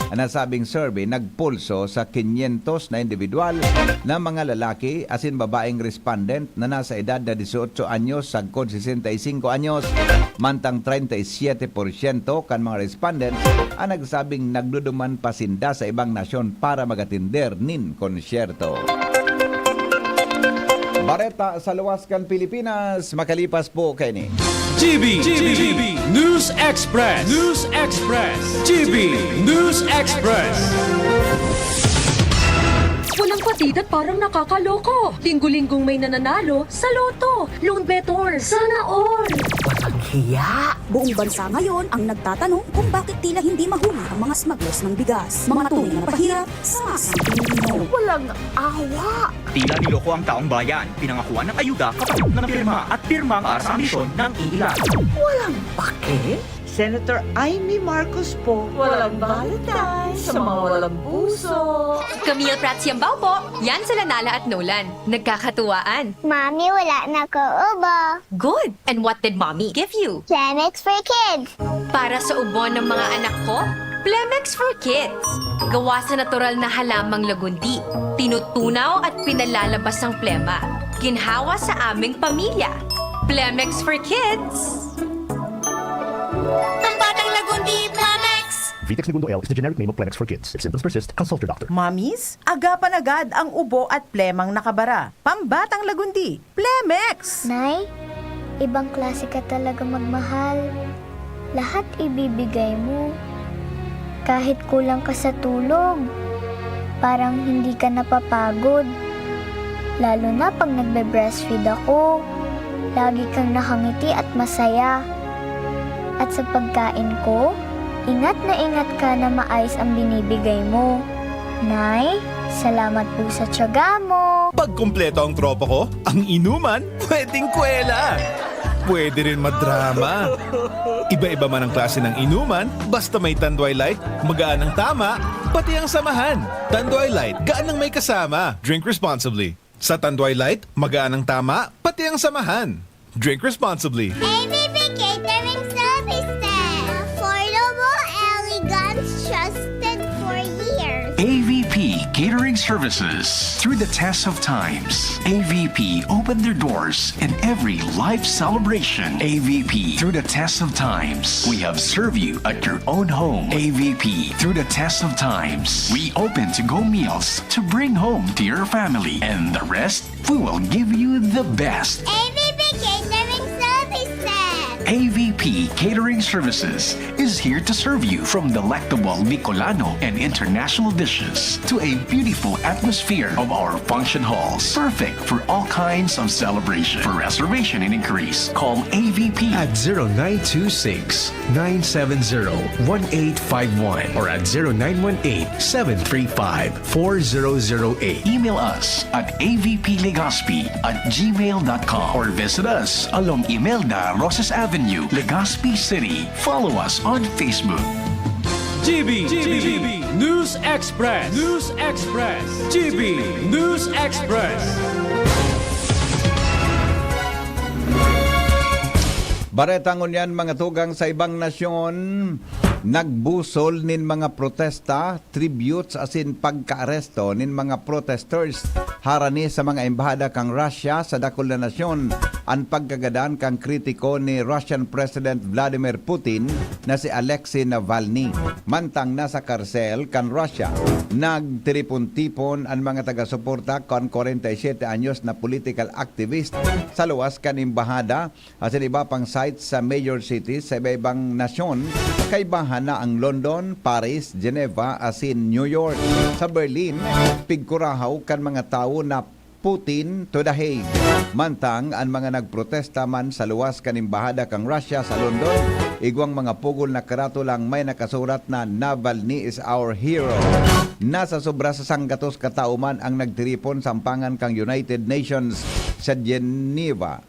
Ang nasabing survey nagpulso sa 500 na individual na mga lalaki as in babaeng respondent na nasa edad na 18 anyos sagkod 65 anyos. Mantang 37% kan mga respondents ang nagsabing nagduduman pasinda sa ibang nasyon para magatinder nin konsyerto. Bareta sa Luwaskan, Pilipinas, makalipas po kay ni GB News Express. GB News Express. Walang patid at parang nakakaloko. Linggo-linggong may nananalo sa loto. Lone Betor, sana all. Walang hiya. Buong bansa ngayon ang nagtatanong kung bakit tila hindi mahuli ang mga smugglers ng bigas. Mga tunay na pahirap sa masang Pilipino. Walang awa. Tila niloko ang taong bayan. Pinangakuan ng ayuda kapatid na ng pirma at pirma para sa ambisyon ng iilan. Walang pake. Senator Amy Marcos po. Walang balatay sa mga walang puso. Camille Pratsiambao po. Yan sila Nala at Nolan. Nagkakatuwaan. Mami, wala na ko ubo. Good. And what did Mommy give you? Plemex for kids. Para sa ubo ng mga anak ko, Plemex for Kids. Gawa sa natural na halamang lagundi. Tinutunaw at pinalalabas ang plema. Ginhawa sa aming pamilya. Plemex for Kids. Pambatang lagundi, Plemex! Vitex Segundo L is the generic name of Plemex for kids. If symptoms persist, consult your doctor. Mamis, agapan agad ang ubo at plemang nakabara. Pambatang lagundi, Plemex! Nay, ibang klase ka talaga magmahal. Lahat ibibigay mo. Kahit kulang ka sa tulog, parang hindi ka napapagod. Lalo na pag nagbe-breastfeed ako, lagi kang nakangiti at masaya. At sa pagkain ko, ingat ka na maayos ang binibigay mo. Nay, salamat po sa tiyaga mo. Pag kumpleto ang tropa ko, ang inuman, pwedeng kwela. Pwede rin madrama. Iba-iba man ang klase ng inuman, basta may Tanduay Light, magaan ang tama, pati ang samahan. Tanduay Light, gaan ang may kasama. Drink responsibly. Sa Tanduay Light, magaan ang tama, pati ang samahan. Drink responsibly. ABB Catering Services. Affordable, elegant, trusted for years. AVP Catering Services. Through the test of times, AVP opened their doors in every life celebration. AVP through the test of times. We have served you at your own home. AVP through the test of times. We open to-go meals to bring home to your family. And the rest, we will give you the best. ABB Catering Services. AVP Catering Services is here to serve you from delectable Bicolano and international dishes to a beautiful atmosphere of our function halls. Perfect for all kinds of celebration. For reservation and inquiries, call AVP at 0926-970-1851 or at 0918-735-4008. Email us at avplegaspi@gmail.com or visit us along Imelda Rosas Avenue, Legazpi City. Follow us on Facebook. GB News Express. GB News Express. Baretangon yan mga tugang sa ibang nasyon. Nagbusol nin mga protesta, tributes asin pagkaaresto nin mga protesters harani sa mga embahada kang Russia sa dakol na nasyon ang pagkagadan kang kritiko ni Russian President Vladimir Putin na si Alexei Navalny. Mantang nasa karsel kan Russia, nagtiripon-tipon ang mga taga-suporta kon 47 anyos na political activist sa luwas kan imbahada at sa iba pang sites sa major cities sa iba-ibang nasyon, kay bahana ang London, Paris, Geneva, asin New York. Sa Berlin, pigkurahaw kan mga tao na Putin to the Hague. Mantang ang mga nagprotesta man sa luwas kanimbahada kang Russia sa London, igwang mga pugol na karatulang may nakasurat na Navalny is our hero. Nasa sobra sa 100 katao man ang nagtiripon sa ampangan kang United Nations sa Geneva,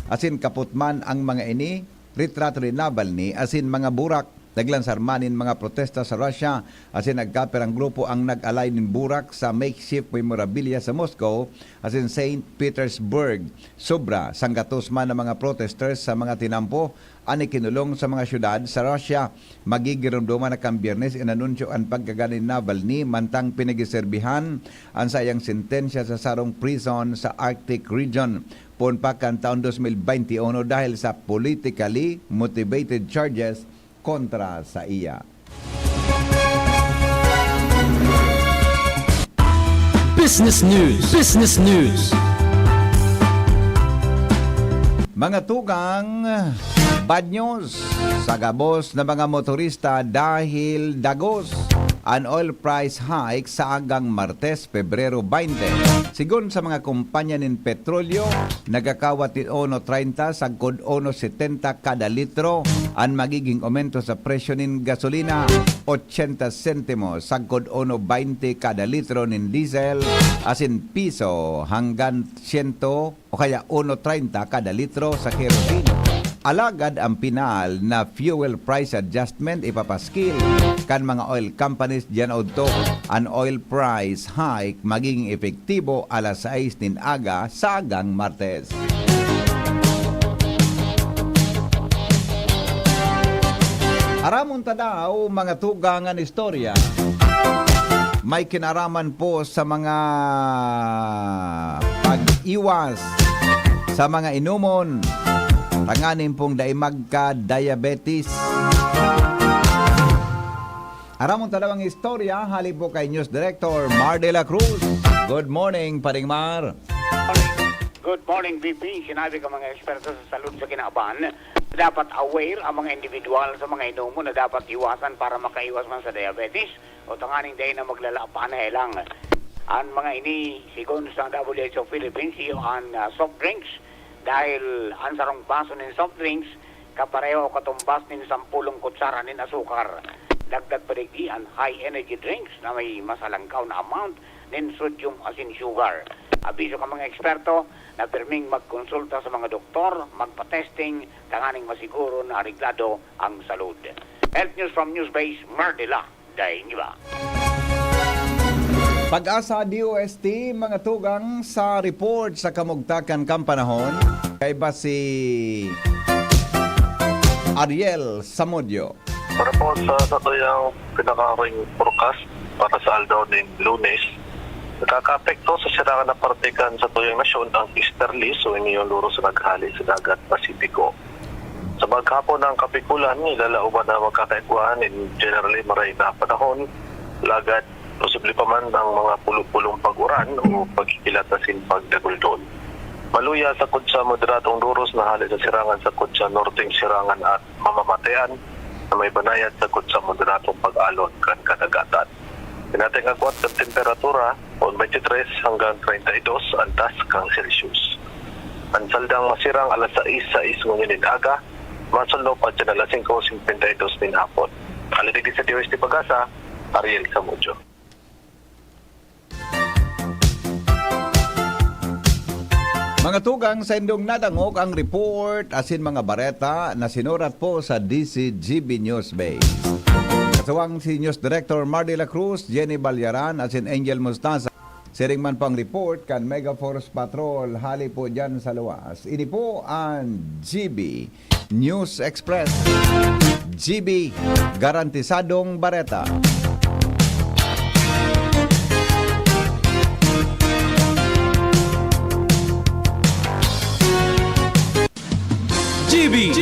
asin kaputman ang mga ini, retrato ni Navalny asin mga burak. Naglansar manin mga protesta sa Russia asin nagkaperang grupo ang nag-alay nin burak sa makeshift memorabilia sa Moscow asin St. Petersburg. Sobra sanggatos man ng mga protesters sa mga tinampo ani kinulong sa mga syudad sa Russia. Magigirumduman na kang Biyernes inanunsyo ang pagkaganin Navalny mantang pinagiserbihan ang sayang sentensya sa sarong prison sa Arctic region. Punpa kan taon 2021 dahil sa politically motivated charges kontra sa iya. Business News. Business News. Mga tugang, bad news sa gabos na mga motorista dahil dagos ang oil price hike sa hanggang Martes, Pebrero 20. Sigon sa mga kumpanya ng petrolyo, nagakawat 1.30 sa 1.70 kada litro. Ang magiging aumento sa presyo ng gasolina, 80 sentimos sa 1.20 kada litro ng diesel, asin piso hanggang 100 o kaya 1.30 kada litro sa kerosene. Alagad ang pinal na fuel price adjustment ipapaskil kan mga oil companies diyan odto. Ang oil price hike magiging epektibo alas 6 nin aga sa agang Martes. Aramon ta daw mga tugangan istorya may kinaraman po sa mga pag-iwas sa mga inumon. Tanganin pong daimag ka diabetes. Aramon talawang istorya, hali po kay News Director Mar de la Cruz. Good morning, Paring Mar. Good morning, VP. Sinabi ka mga eksperto sa salud sa kinaabahan, dapat aware ang mga individual sa mga inumo na dapat iwasan para makaiwas man sa diabetes o tanganing day na maglalapaan na helang. Ang mga ini, sigon sa WHO Philippines, ang soft drinks, dahil ang sarong baso ng soft drinks, kapareho o katumbas ng 10 kutsara ng asukar. Dagdag pa digdi ang high energy drinks na may masalangkaw na amount ng sodium asin sugar. Abiso ka mga eksperto na pirming magkonsulta sa mga doktor, magpa-testing, tanganing masiguro na ariglado ang salud. Health News from Newsbase, Mardela, Daingiba. Pag-asa DOST, mga tugang sa report sa kamugtakan kampanahon, kay ba si Ariel Samudio. Para po sa tuyang pinakaring forecast para sa aldaw ng Lunes, nakaka-apekto sa sirangan na partikan sa tuyang nasyon ang easterly, so yung luro sa naghali sa dagat Pasipiko. Sa maghapon ng kapikulan, ilalauban na magkakaigwahan in generally maray na panahon, lagad posible pa man ang mga pulong-pulong pag-uran o pagkikilatasin pagdaguldon. Maluya sa kutsa moderatong duros na hali sa sirangan sa kutsa norteng sirangan at mamamatean na may banayad sa kutsa moderatong pag-alon kan kadagatan. Pinating agwat ng temperatura on 23 hanggang 32 antas kang Celsius. Ang saldang masirang alas 6 ngunyan aga, masunod pa dyan alas 5:52 din hapon. Alidig sa DOST Pag-asa, Ariel Samudio. Mga tugang sa indong nadangog ang report asin mga bareta na sinurat po sa DCGB Newsbase. Kasawang si News Director Mar de la Cruz, Jenny Balyaran asin Angel Mustaza. Siring man pang report kan Mega Force Patrol hali po dyan sa luwas. Ini po ang GB News Express. GB, garantisadong bareta. GB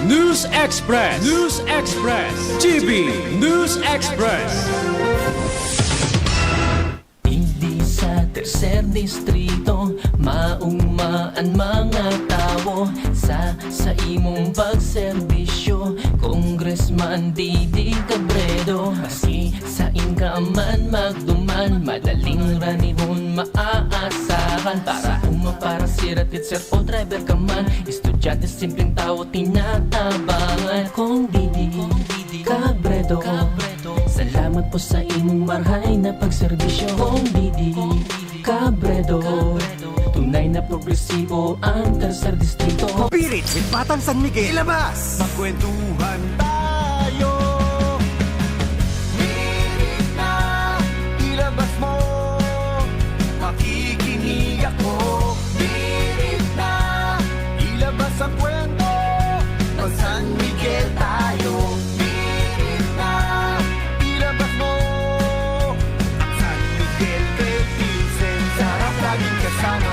News Express. News Express. GB News Express. Hindi sa tercer distrito maugmaan mga tao sa imong pagserbisyo. Congressman Didi Cabredo, maski sa inka man magduman, madaling ranihon maaasahan. Para para siratit sir o driver ka man, estudyante simpleng tao tinatabangan. Kung Didi Cabredo, salamat po sa imong marhay na pagserbisyo. Kung Didi Cabredo, tunay na progresibo ang tercer distrito. Spirit with Batang San Miguel. Ilabas! Magkwentuhan tayo. Spirit na ilabas mo. Makikinig ako. Spirit na ilabas ang kwento. Pag San Miguel tayo. Spirit na ilabas mo. San Miguel kay Vincent, sarap laging kasama.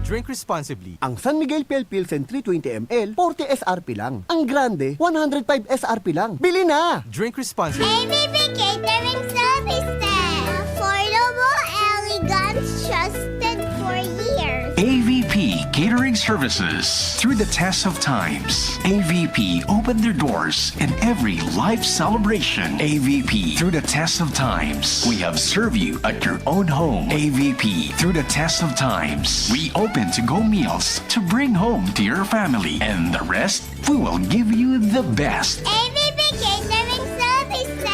Drink responsibly. Ang San Miguel Pale Pilsen 320 ml, 40 SRP lang. Ang Grande, 105 SRP lang. Bili na! Drink responsibly. ABB Catering Services. Affordable, elegant, trusted for years. AVP Catering Services. Through the test of times, AVP opened their doors in every life celebration. AVP through the test of times, we have served you at your own home. AVP through the test of times, we open to-go meals to bring home to your family. And the rest, we will give you the best. ABB Catering Services.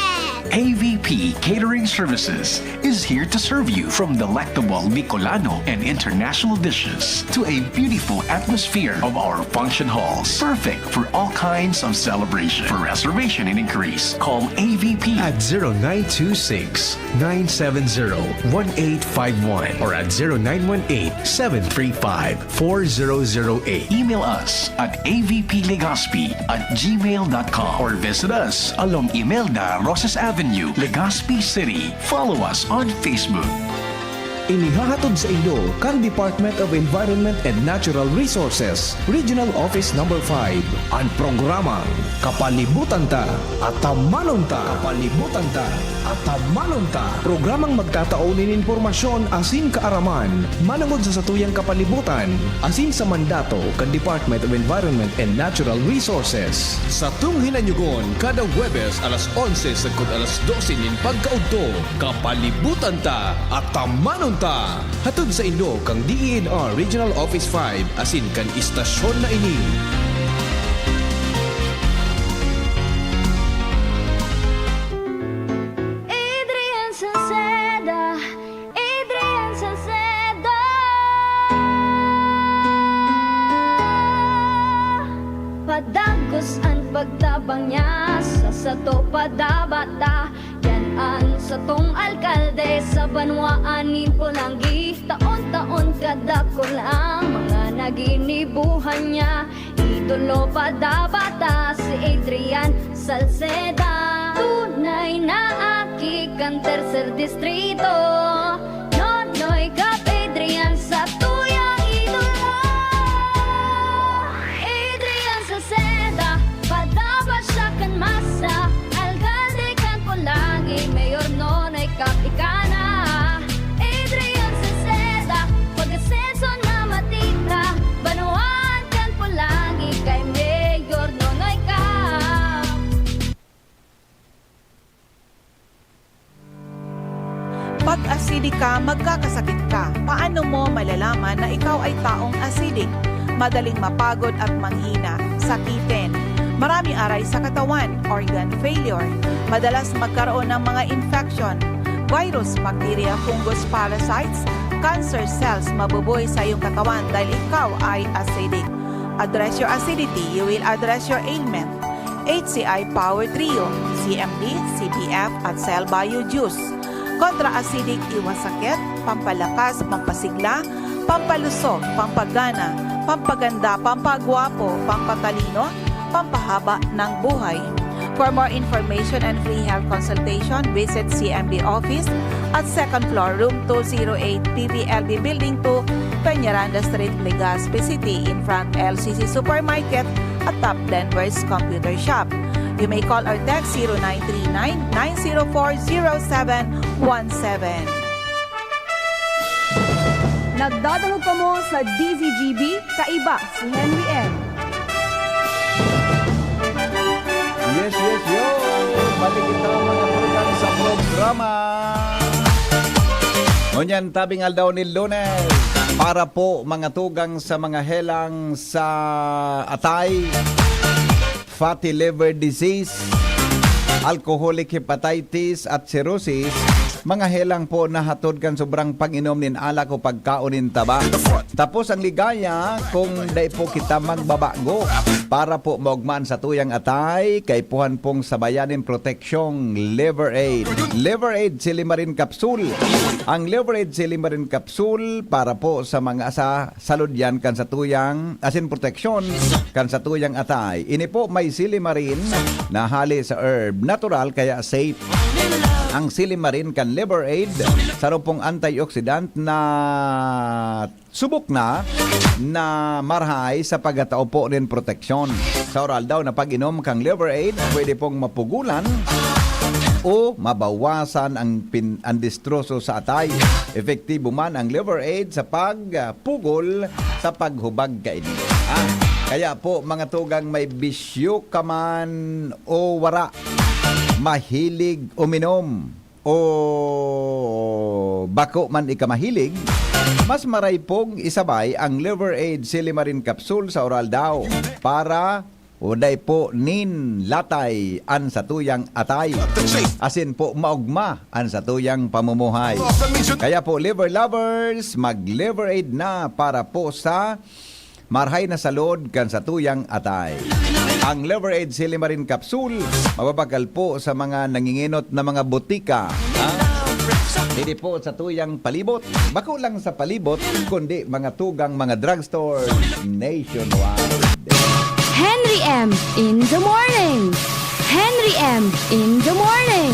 AVP Catering Services is here to serve you from delectable Bicolano and international dishes to a beautiful atmosphere of our function halls. Perfect for all kinds of celebration. For reservation and inquiries, call AVP at 0926-970-1851 or at 0918-735-4008. Email us at avplegazpi@gmail.com or visit us along Imelda Rosas Avenue, Legazpi City. Follow us on Facebook. Inihahatod sa inyo kang Department of Environment and Natural Resources, Regional Office No. 5, ang programang Kapalibutan Ta at Tamanon Ta. Kapalibutan Ta at Tamanon Ta. Programang magtataunin informasyon asin kaaraman, manangod sa satuyang kapalibutan, asin sa mandato kan Department of Environment and Natural Resources. Sa tunghinanyugon, kada Huwebes alas 11 sagkod alas 12 nin pagkaudto, Kapalibutan Ta at Tamanon Ta. Hatod sa inyo kang DENR Regional Office 5 asin kan istasyon na ini. Adrian Salceda, Adrian Salceda. Padagos ang pagtabang niya sa sato padabata. Yan sa tong alkalde sa banwaan ni Polanggi. Taon-taon kada ko lang mga naginibuhan niya. Idolo padabata si Adrian Salceda. Tunay na aki kan tercer distrito. Nonoy kap Adrian sa tuyang idolo. Adrian Salceda, padaba siya kan masa. Alkalde kan Polanggi, mayor nonoy kap ikana. Adrian Salceda, pag-asenso na matitra. Banuan kan Polanggi, kay mayor nonoy kap. Pag acidic ka, magkakasakit ka. Paano mo malalaman na ikaw ay taong acidic? Madaling mapagod at manghina, sakitin. Maraming aray sa katawan, organ failure. Madalas magkaroon ng mga infection, virus, bacteria, fungus, parasites, cancer cells mabubuhay sa iyong katawan dahil ikaw ay acidic. Address your acidity, you will address your ailment. HCI Power Trio, CMD, CBF at Cell Bio Juice. Kontra-acidic, iwas sakit, pampalakas, pampasigla, pampalusog, pampagana, pampaganda, pampagwapo, pampatalino, pampahaba ng buhay. For more information and free health consultation, visit CMB office at second floor, room 208, PVLB Building 2, Peñaranda Street, Legazpi City, in front LCC Supermarket at Top Denver's Computer Shop. You may call or text 0939-904-0717. Nagdadalog pa mo sa DZGB, kaiba si Henry M. Yes, yo! Balik kita mga tugang sa programa. Ngunyan, tabing aldaw ni Lunes. Para po mga tugang sa mga helang sa atay, fatty liver disease, alcoholic hepatitis at cirrhosis, mga helang po nahatod kan sobrang pag-inom nin alak o pagkaonin taba. Tapos ang ligaya kung dai po kita magbabago para po maugman sa tuyang atay kay puhan pong sabayanin proteksyong Liver Aid. Liver Aid Silimarin Capsule. Ang Liver Aid Silimarin Capsule para po sa mga salud yan kan sa tuyang asin proteksyon kan sa tuyang atay. Ini po may silimarin na hali sa herb. Natural kaya safe. Ang silimarin kan Liver Aid sarupong antioxidant na subok na marhay sa pagkatao po din proteksyon. Sa oral daw na pag-inom kang Liver Aid, pwede pong mapugulan o mabawasan ang distroso sa atay. Epektibo man ang Liver Aid sa pagpugol sa paghubag kaini. Kaya po mga tugang may bisyo ka man o wara, mahilig uminom o bako man ikamahilig, mas maray pong isabay ang Liver Aid Silimarin Capsule sa oral daw para uday po nin latay an sa tuyang atay. Asin po maugma an sa tuyang pamumuhay. Kaya po liver lovers, mag Liver Aid na para po sa marhay na salod kan sa tuyang atay. Ang Liver Aid Silimarin Capsule, mababagal po sa mga nanginginot na mga butika. Hindi po sa tuyang palibot. Bako lang sa palibot, kundi mga tugang mga drugstore nationwide. Henry M. in the morning. Henry M. in the morning.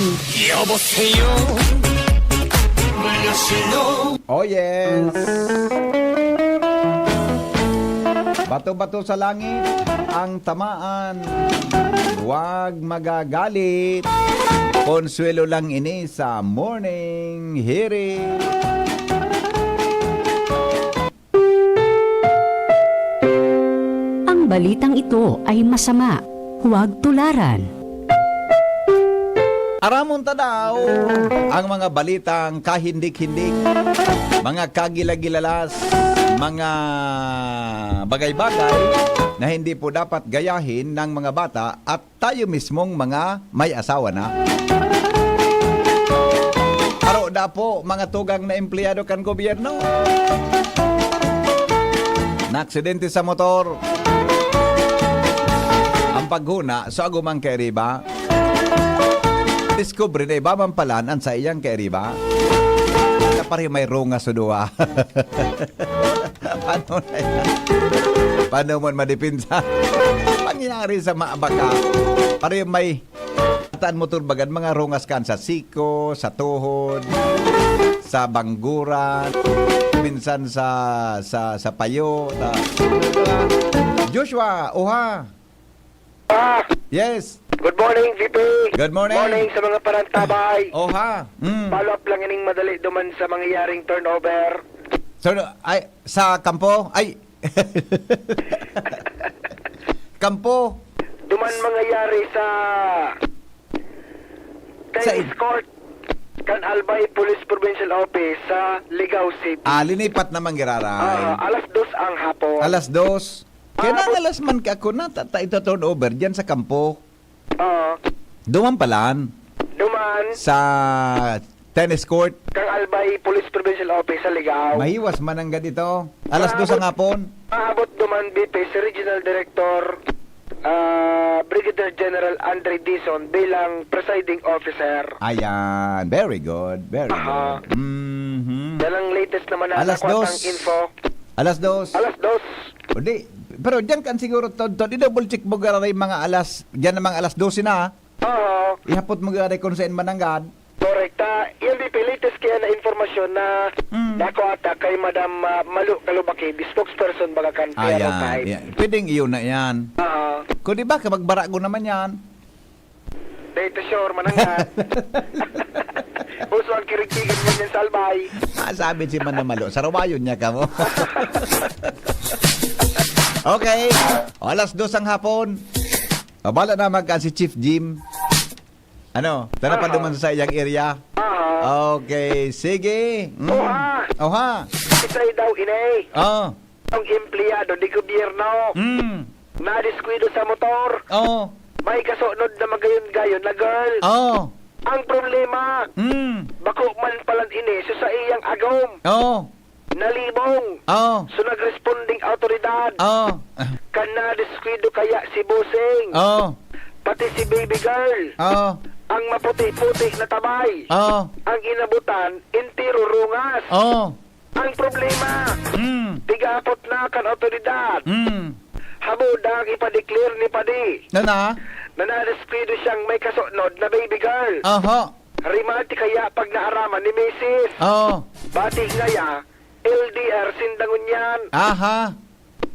Oh yes. Bato-bato sa langit ang tamaan. Huwag magagalit. Konsuelo lang ini sa morning hearing. Ang balitang ito ay masama. Huwag tularan. Aramon ta daw ang mga balitang kahindik-hindik, mga kagilagilalas, mga bagay-bagay na hindi po dapat gayahin ng mga bata at tayo mismong mga may asawa na. Aro da po mga tugang na empleyado kan gobyerno. Na-aksidente sa motor. Ang paghuna sa agumang kairiba. Discovery na iba mampalaan sa iyang kairiba. Pare may runga sa duwa. Paano na yan? Paano mo madipinsa? Pangyari sa maabaka. Pare may taan motor bagad mga rungas kan sa siko, sa tuhod, sa bangguran, minsan sa payo. Joshua, oha. Yes. Good morning, VP. Good morning. Morning sa mga parantabay. Oha. Follow up lang ining madali duman sa mangyayaring turnover. So, ay, sa kampo? Ay. Kampo? Duman mangyayari sa tennis court kan Albay Police Provincial Office sa Ligao City. Linipat naman giraray. Alas 2 ang hapon. Alas 2. Kaya alas man ka ako na ito turnover dyan sa kampo. Duman palaan. Duman. Sa tennis court. Kang Albay Police Provincial Office sa Ligao. Mahiwas man ang ganito. Alas 2 ang hapon. Maabot duman BP si Regional Director Brigadier General Andre Dizon bilang presiding officer. Ayan. Very good. Very good. Yan ang latest naman na Alas 2. info. Alas 2. Alas 2. O di, pero diyan kan siguro i-double check mo garay mga alas, diyan namang alas 12 na. Oo. Ihapot mo garay kung saan mananggad. Korekta, LDP, latest kaya na informasyon na nako ata kay Madam Malu Kalubaki, the spokesperson baga kan Ayan. Pwedeng iyon na yan. Kung di ba, magbarago naman yan. Dito sure, manangan. Puso ang kirigtigan niya ng salbay. Sabi si Manamalo, sarawayon niya ka mo. Okay, alas 2 ang hapon. Bala na magka si Chief Jim. Ano, tara pa duman sa iyang area. Okay, sige. Oha. Isa'y daw inay. Ang empleyado di gobyerno. Na-disquido sa motor. May kasunod na magayon-gayon na girl. Ang problema, bako man palan ini so sa iyang agom. Nalibong. So nagresponding autoridad. Kan na-disquido kaya si Busing. Pati si baby girl. Ang maputi-puti na tabay. Ang inabutan, intiro rungas. Ang problema, tigapot na kan autoridad. Habudang ipadeclare ni Padi. Na na-descrido siyang may kasunod na baby girl. Rimalti kaya pag naaraman ni Mrs. Bati ngaya, LDR sindangon yan.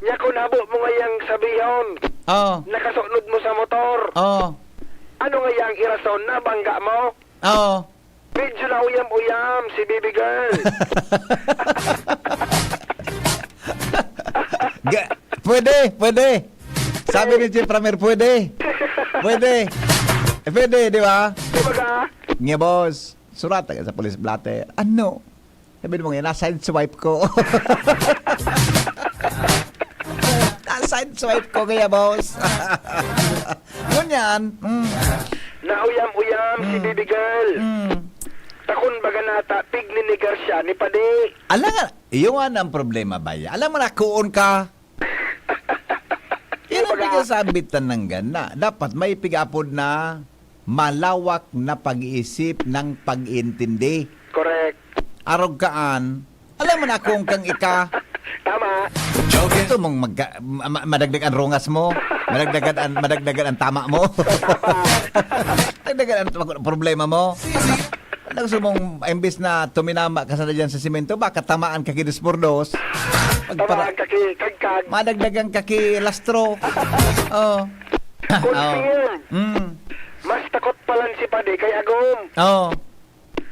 Nya kung nabo mo ngayang sabihon. Nakasunod mo sa motor. Ano ngayang irason na bangga mo? Medyo na uyam-uyam si baby girl. Pwede. Sabi ni Chief Ramir, pwede, di ba? Nga boss, surat ka sa police blatter. Ano? Sabi mo nga, na-sideswipe ko. Na-sideswipe ko kaya boss. Ngunyan. Nauyam-uyam si baby girl. Takon baga nata, pigninigar siya ni Padi. Alam nga, iyo nga ang problema ba yan? Alam mo na, kuon ka. Yan ang pigasabitan ng gana. Dapat may pigapod na malawak na pag-iisip ng pag-intindi. Correct. Arog kaan. Alam mo na kung kang ika. Tama. Ito mong madagdagan ang rungas mo. Madagdagan ang tama mo. Madagdagan ang problema mo. Gusto mong imbis na tuminama ka sana dyan sa simento, baka tamaan ka kidispordos. Tamaan ka kagkag. Madagdagan ka lastro. Confirm. Mas takot palan si Padi kay Agom.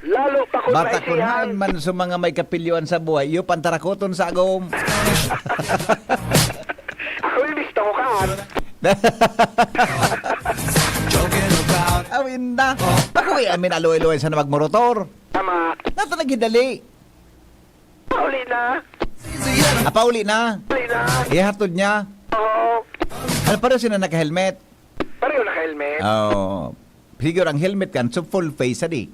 Lalo pa kung Batakunhan man sa mga may kapilyoan sa buhay, iyo pantarakoton sa Agom. Ako yung listo ko ka. Awin na. Ako kaya amin aloy-aloy sa na magmorotor. Tama. Nato nagidali. Pauli na. Pauli na. Pauli na. Ihatod niya. Oo. Ano pareho sila naka-helmet? Pareho naka-helmet. Figure ang helmet kan, so full face adi.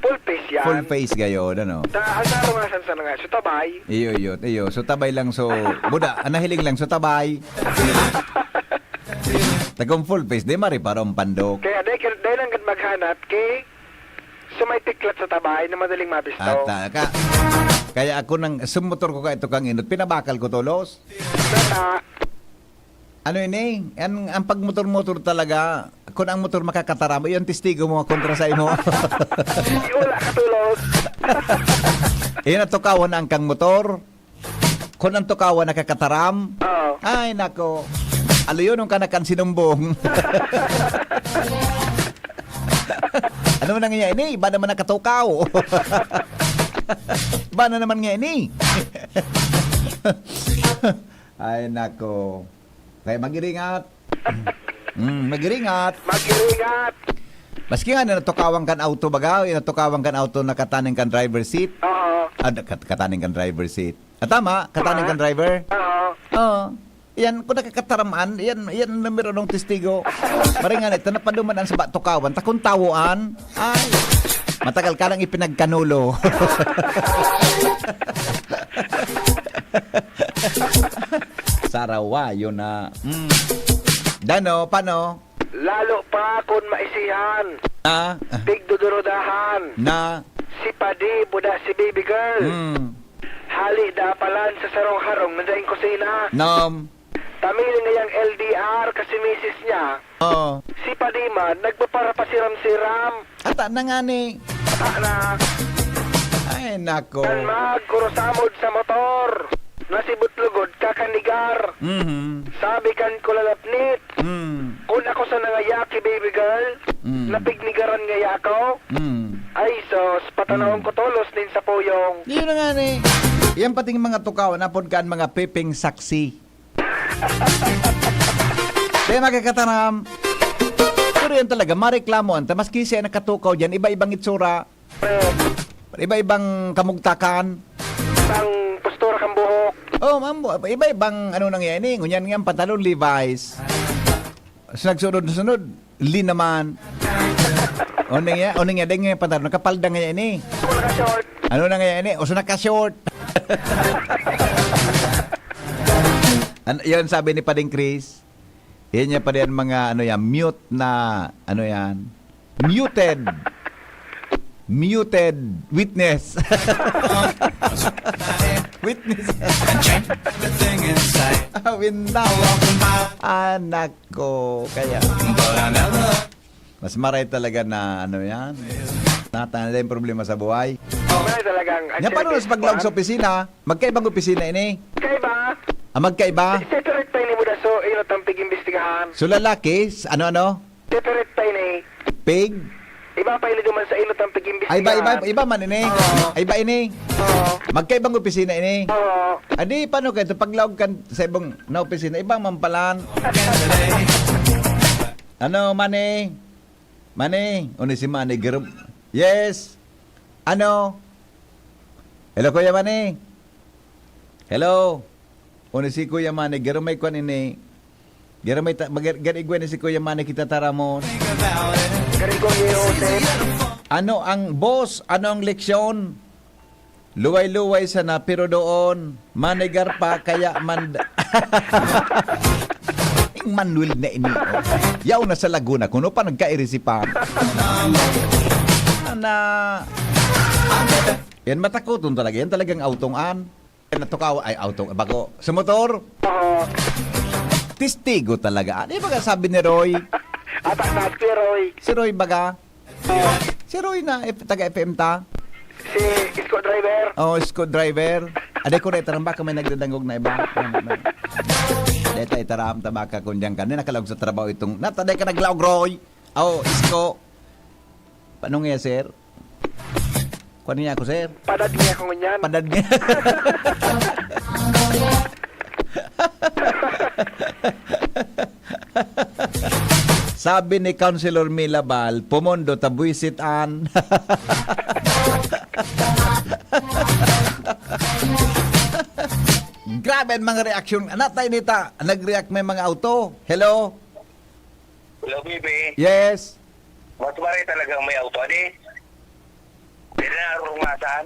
Full face yan. Full face gayo, ano? Ang narungasan sa nga, so tabay. Iyo. So tabay lang, so buda, anahiling lang, so tabay. Tagong full face, di mari parang pandok. Kaya dahil lang maghanap, may tiklat sa tabay na madaling mabisto. Kaya ako nang sumutor ko ka ito kang inot, pinabakal ko tolos. Ano ini? Ang pagmotor-motor talaga, kung ang motor makakataramo, yung testigo mo kontra sa imo. Wala katulos. Iyon ang tukawan ang kang motor. Kung ang tukawan nakakataram, ay nako. Alo yun nung kanakan sinumbong. Ano man nga ini? Ba naman nakatukaw? Ba na naman nga ini? Ay nako. Kaya magiringat. Magiringat. Maski nga natukawan kan auto baga, natukawan kan auto nakataning kan driver seat. Kataning kan driver seat. Tama, kataning kan driver. Yan, kung nakakataramaan, yan numero ng testigo. Maringan ito, napaduman sa batukawan, takong tawuan, ay, matagal ka lang ipinagkanulo. Sarawa, yun na. Dano, paano? Lalo pa kung maisihan. Tigdudurodahan. Si Padi, buda si baby girl. Hali dapalan sa sarong-harong na daing kusina. Tamili ngayang LDR kasi misis niya. Si Padiman, nagpaparapasiram-siram. Ata na nga ni. na. Ay, nako. Kan magkurusamod sa motor. Nasibot lugod kakanigar. Sabi kan kulalapnit. Kung ako sa nangayaki, baby girl, napignigaran ngaya ako. Ay, sos, patanawang ko tolos din sa puyong. Yun na nga ni. Yan pating mga tukaw na podkaan mga piping saksi. Kaya magkakatanam. Pero yan talaga, mareklamo anta. Maski siya nakatukaw dyan, iba-ibang itsura. Iba-ibang kamugtakan. Ang postura kang buhok. Oh, mambo. Iba-ibang ano nangyayari. Ngunyan nga pantalon Levi's. Nagsunod-sunod, Lee naman. O nga din nga pantalon. Nakapalda nga yan eh. Ano na nga yan eh? O so naka-short. Yan sabi ni Pading Chris. Yan niya pa rin mga ano yan, mute na, ano yan, muted witness. Witness. Windaw. Anak ko. Kaya, mas maray talaga na, ano yan, natanala yung problema sa buhay. May talagang... Yan, paano sa paglawag sa opisina? Magkaibang opisina ini? Kaiba? Magkaiba? Separate tayo ni Mudaso, ino tampig imbestigahan. So lalaki, ano? Separate tayo ni. Pig? Iba pa ilo duman sa ino tampig imbestigahan. Iba man ini. Iba ini. Magkaibang opisina ini. Adi, paano kayo? Paglawag kan sa ibang na opisina, ibang mampalan. Ano, Mane? Ano si Mane? Yes. Ano? Hello, Kuya Mane. Hello. Ano si Kuya Mane? Garamay ko ini. Garigwan ni si Kuya Mane kita taramon. Ano ang boss? Ano ang leksyon? Luway-luway sana pero doon manigar pa kaya Manuel na ini. Yaw na sa Laguna kuno pa nagkairisipan. Yan matakoton talaga. Yan talagang autongan. Natukaw ay auto bago sa motor. Testigo talaga. Ano ba sabi ni Roy? Atak si Roy. Si Roy baga? Si Roy na taga FM ta. Si Isko driver. Oh, Isko driver. Aday ko na itaram baka may nagdadangog na iba. Deta itaram ta baka kunyang kanina nakalawag sa trabaho itong nataday ka naglawag Roy. Oh, Isko. Paano nga sir? Kuha niya ako, sir? Padad niya ako ngunyan. Padad niya. Sabi ni Councilor Milabal, pumondo tabuisitan. Grabe ang mga reaksyon. Anatay nita, nag-react may mga auto. Hello? Hello, baby. Yes. Mas maray talagang may auto, adi? Hindi na rumasan.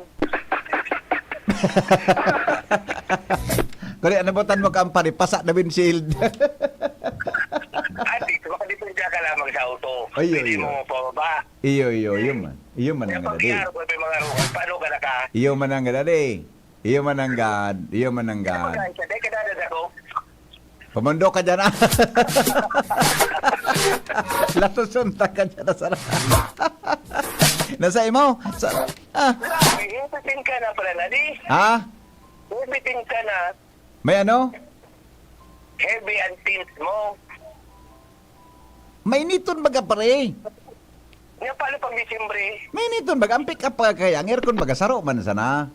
Kaya nabutan mo kampani, pasa na windshield. Adi, baka di pun ka lamang sa auto. Iyo. Pwede mo pababa. Iyo man. Iyo man ang gadadi. Pag-iaro ko may mga rukas, paano ka na ka? Iyo man ang gadadi. Iyo man ang gad. Pag-iaro ka na ako. Pamundo ka dyan. Latusunta ka dyan. Nasa imo? Ipitin ka na pala, Nadi. Ha? Ipitin ka na. May ano? Heavy ang tint mo. May niton baga pare. Nga paano pag Disyembre? May niton baga. Ang pick up pa kaya. Ang aircon baga saro man sana.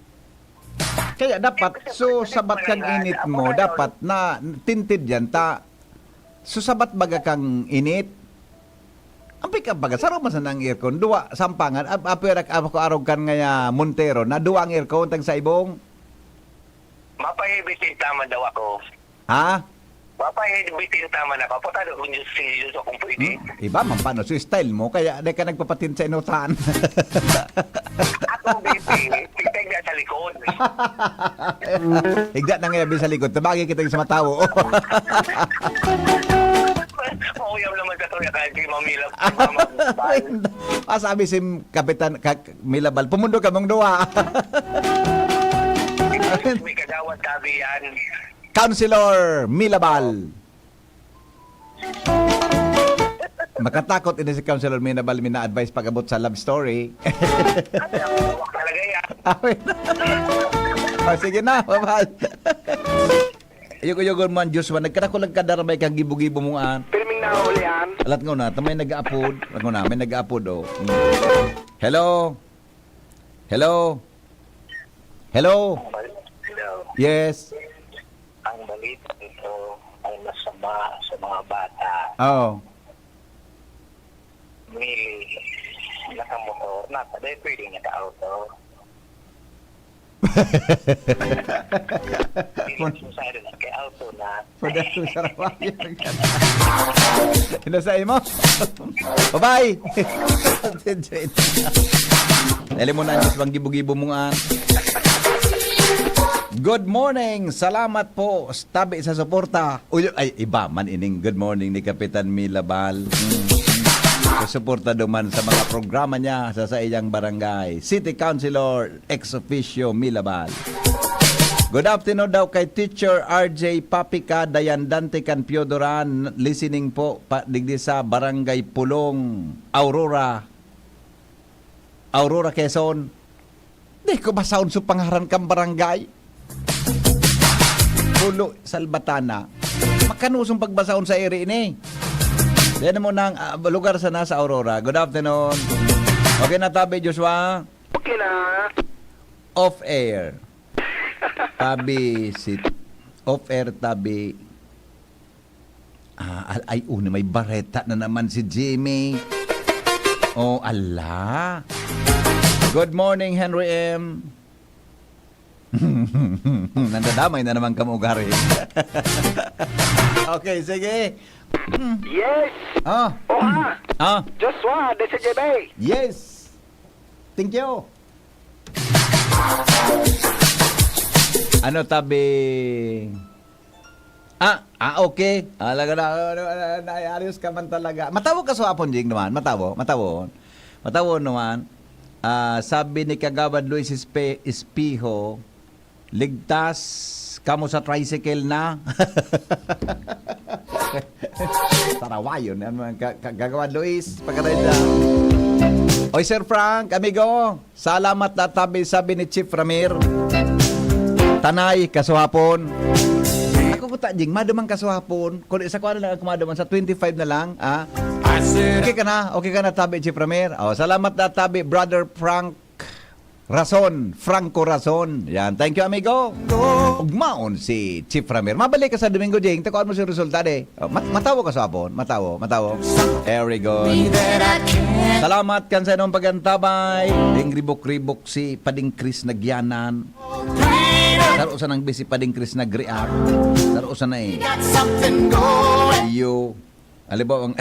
Kaya dapat, so sabat kang init mo, dapat na tinted yan, so sabat baga kang init, ang pick-up baga, saro man sana ang aircon, duwa, sampangan, apirak ako arog kan nga Montero, na duwa ang aircon, tag sa ibong. Mapahibitin tama daw ako. Ha? Mapahibitin tama na ako. Patalo kung yung kung pwede. Iba man paano, so style mo, kaya di ka nagpapatin sa inutan. Ako, baby, tigtag na sa likod. Higda na ngayon sa likod, tabagi kita sa matawo. Mauyam naman sa tuya kahit kay Mamilab. Sabi si Kapitan Milabal, pumundo ka mong duwa. May kagawad kabi yan. Councilor Milabal. Makatakot ini si Councilor Minabal mina-advise pag-abot sa love story. Talaga yan. Oh, sige na, bye-bye. Yugo-yugo man, Joshua, nagkadakulag kadarabay kang gibo-gibo mong Filming na ulian. Alat nga na, tamay nag-upload. Alat nga na, may nag-upload, oh. Hello? Hello? Hello? Hello. Yes? Ang balita ito ay masama sa mga bata. Oh. Mili, nakamotor na, taday pwede niya ka-auto. Mili, susaya na kay-auto na. Pada tu sarawayan. Hinasay mo? Bye-bye! Dali mo na, Diyos, bang gibo-gibo mong Good morning! Salamat po. Tabi sa suporta. Uy, ay, iba man ining good morning ni Kapitan Milabal. Suporta duman sa mga programa niya sa iyang barangay. City Councilor ex officio Milabal. Good afternoon daw kay Teacher RJ Papika Dayandante Can Piodoran. Listening po digdi sa Barangay Pulong, Aurora, Quezon. Di ko ba sound sa pangaran kang barangay? Pulo, Salbatana. Makanusong pagbasahon sa area ini. Yan mo ng lugar sa nasa Aurora. Good afternoon. Okay na tabi, Joshua? Okay na. Off air. Tabi, off air tabi. Ay, may bareta na naman si Jimmy. Oh, ala. Good morning, Henry M. Nandadamay na naman kamugari. Okay, sige. Yes. Joshua, DCJB. Yes. Thank you. Ano tabi? Okay. Alaga na, ayos ka man talaga. Matawo ka sa hapon, Jing naman. Matawo naman. Sabi ni Kagawad Luis Espijo, ligtas kamo sa tricycle na. Tarawayon. Kagawad Luis, pagkatay na. Oy, Sir Frank, amigo, salamat na tabi, sabi ni Chief Ramir. Tanay, kasuhapon. Ako po Jing, madamang kasuhapon. Kung isa ko na lang kumadamang sa 25 na lang, Okay ka na tabi, Chief Ramir. Salamat na tabi, Brother Franco Rason. Yan, thank you, amigo. Ugmaon si Chief Ramir. Mabalik ka sa Domingo, Jing. Takuan mo si resulta, de. Matawo ka sa hapon. Matawo. Very good. Salamat kan sa inong pagantabay. Ding ribok-ribok si Pading Chris Nagyanan. Laro sa nang busy Pading Chris nag-react. Laro sa na Iyo. Alibaw ang...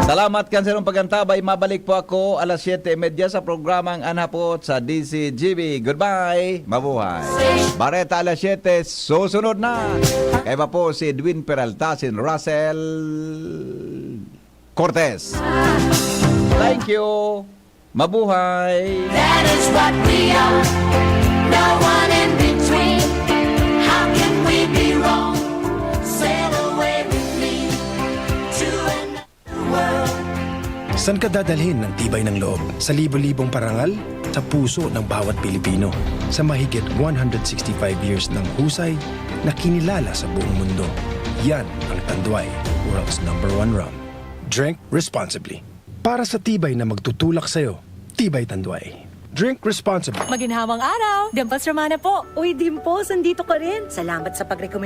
Salamat kan sa inong pagantabay. Mabalik po ako alas 7:30 sa programang Anhapot sa DCGB. Goodbye. Mabuhay. Bareta alas 7. Susunod na. Kaya pa po si Edwin Peralta, si Russell Cortez. Thank you. Mabuhay. That is what we are. No one in between. How can we be wrong? Sail away with me to another world. Saan ka dadalhin ng tibay ng loob? Sa libo-libong parangal? Sa puso ng bawat Pilipino. Sa mahigit 165 years ng husay na kinilala sa buong mundo. Yan ang Tanduay, world's #1 rum. Drink responsibly. Para sa tibay na magtutulak sa'yo, Tibay Tanduay. Drink responsibly. Maginhawang araw. Dimples Romana po. Uy, Dimples, andito ka rin. Salamat sa pag-recommend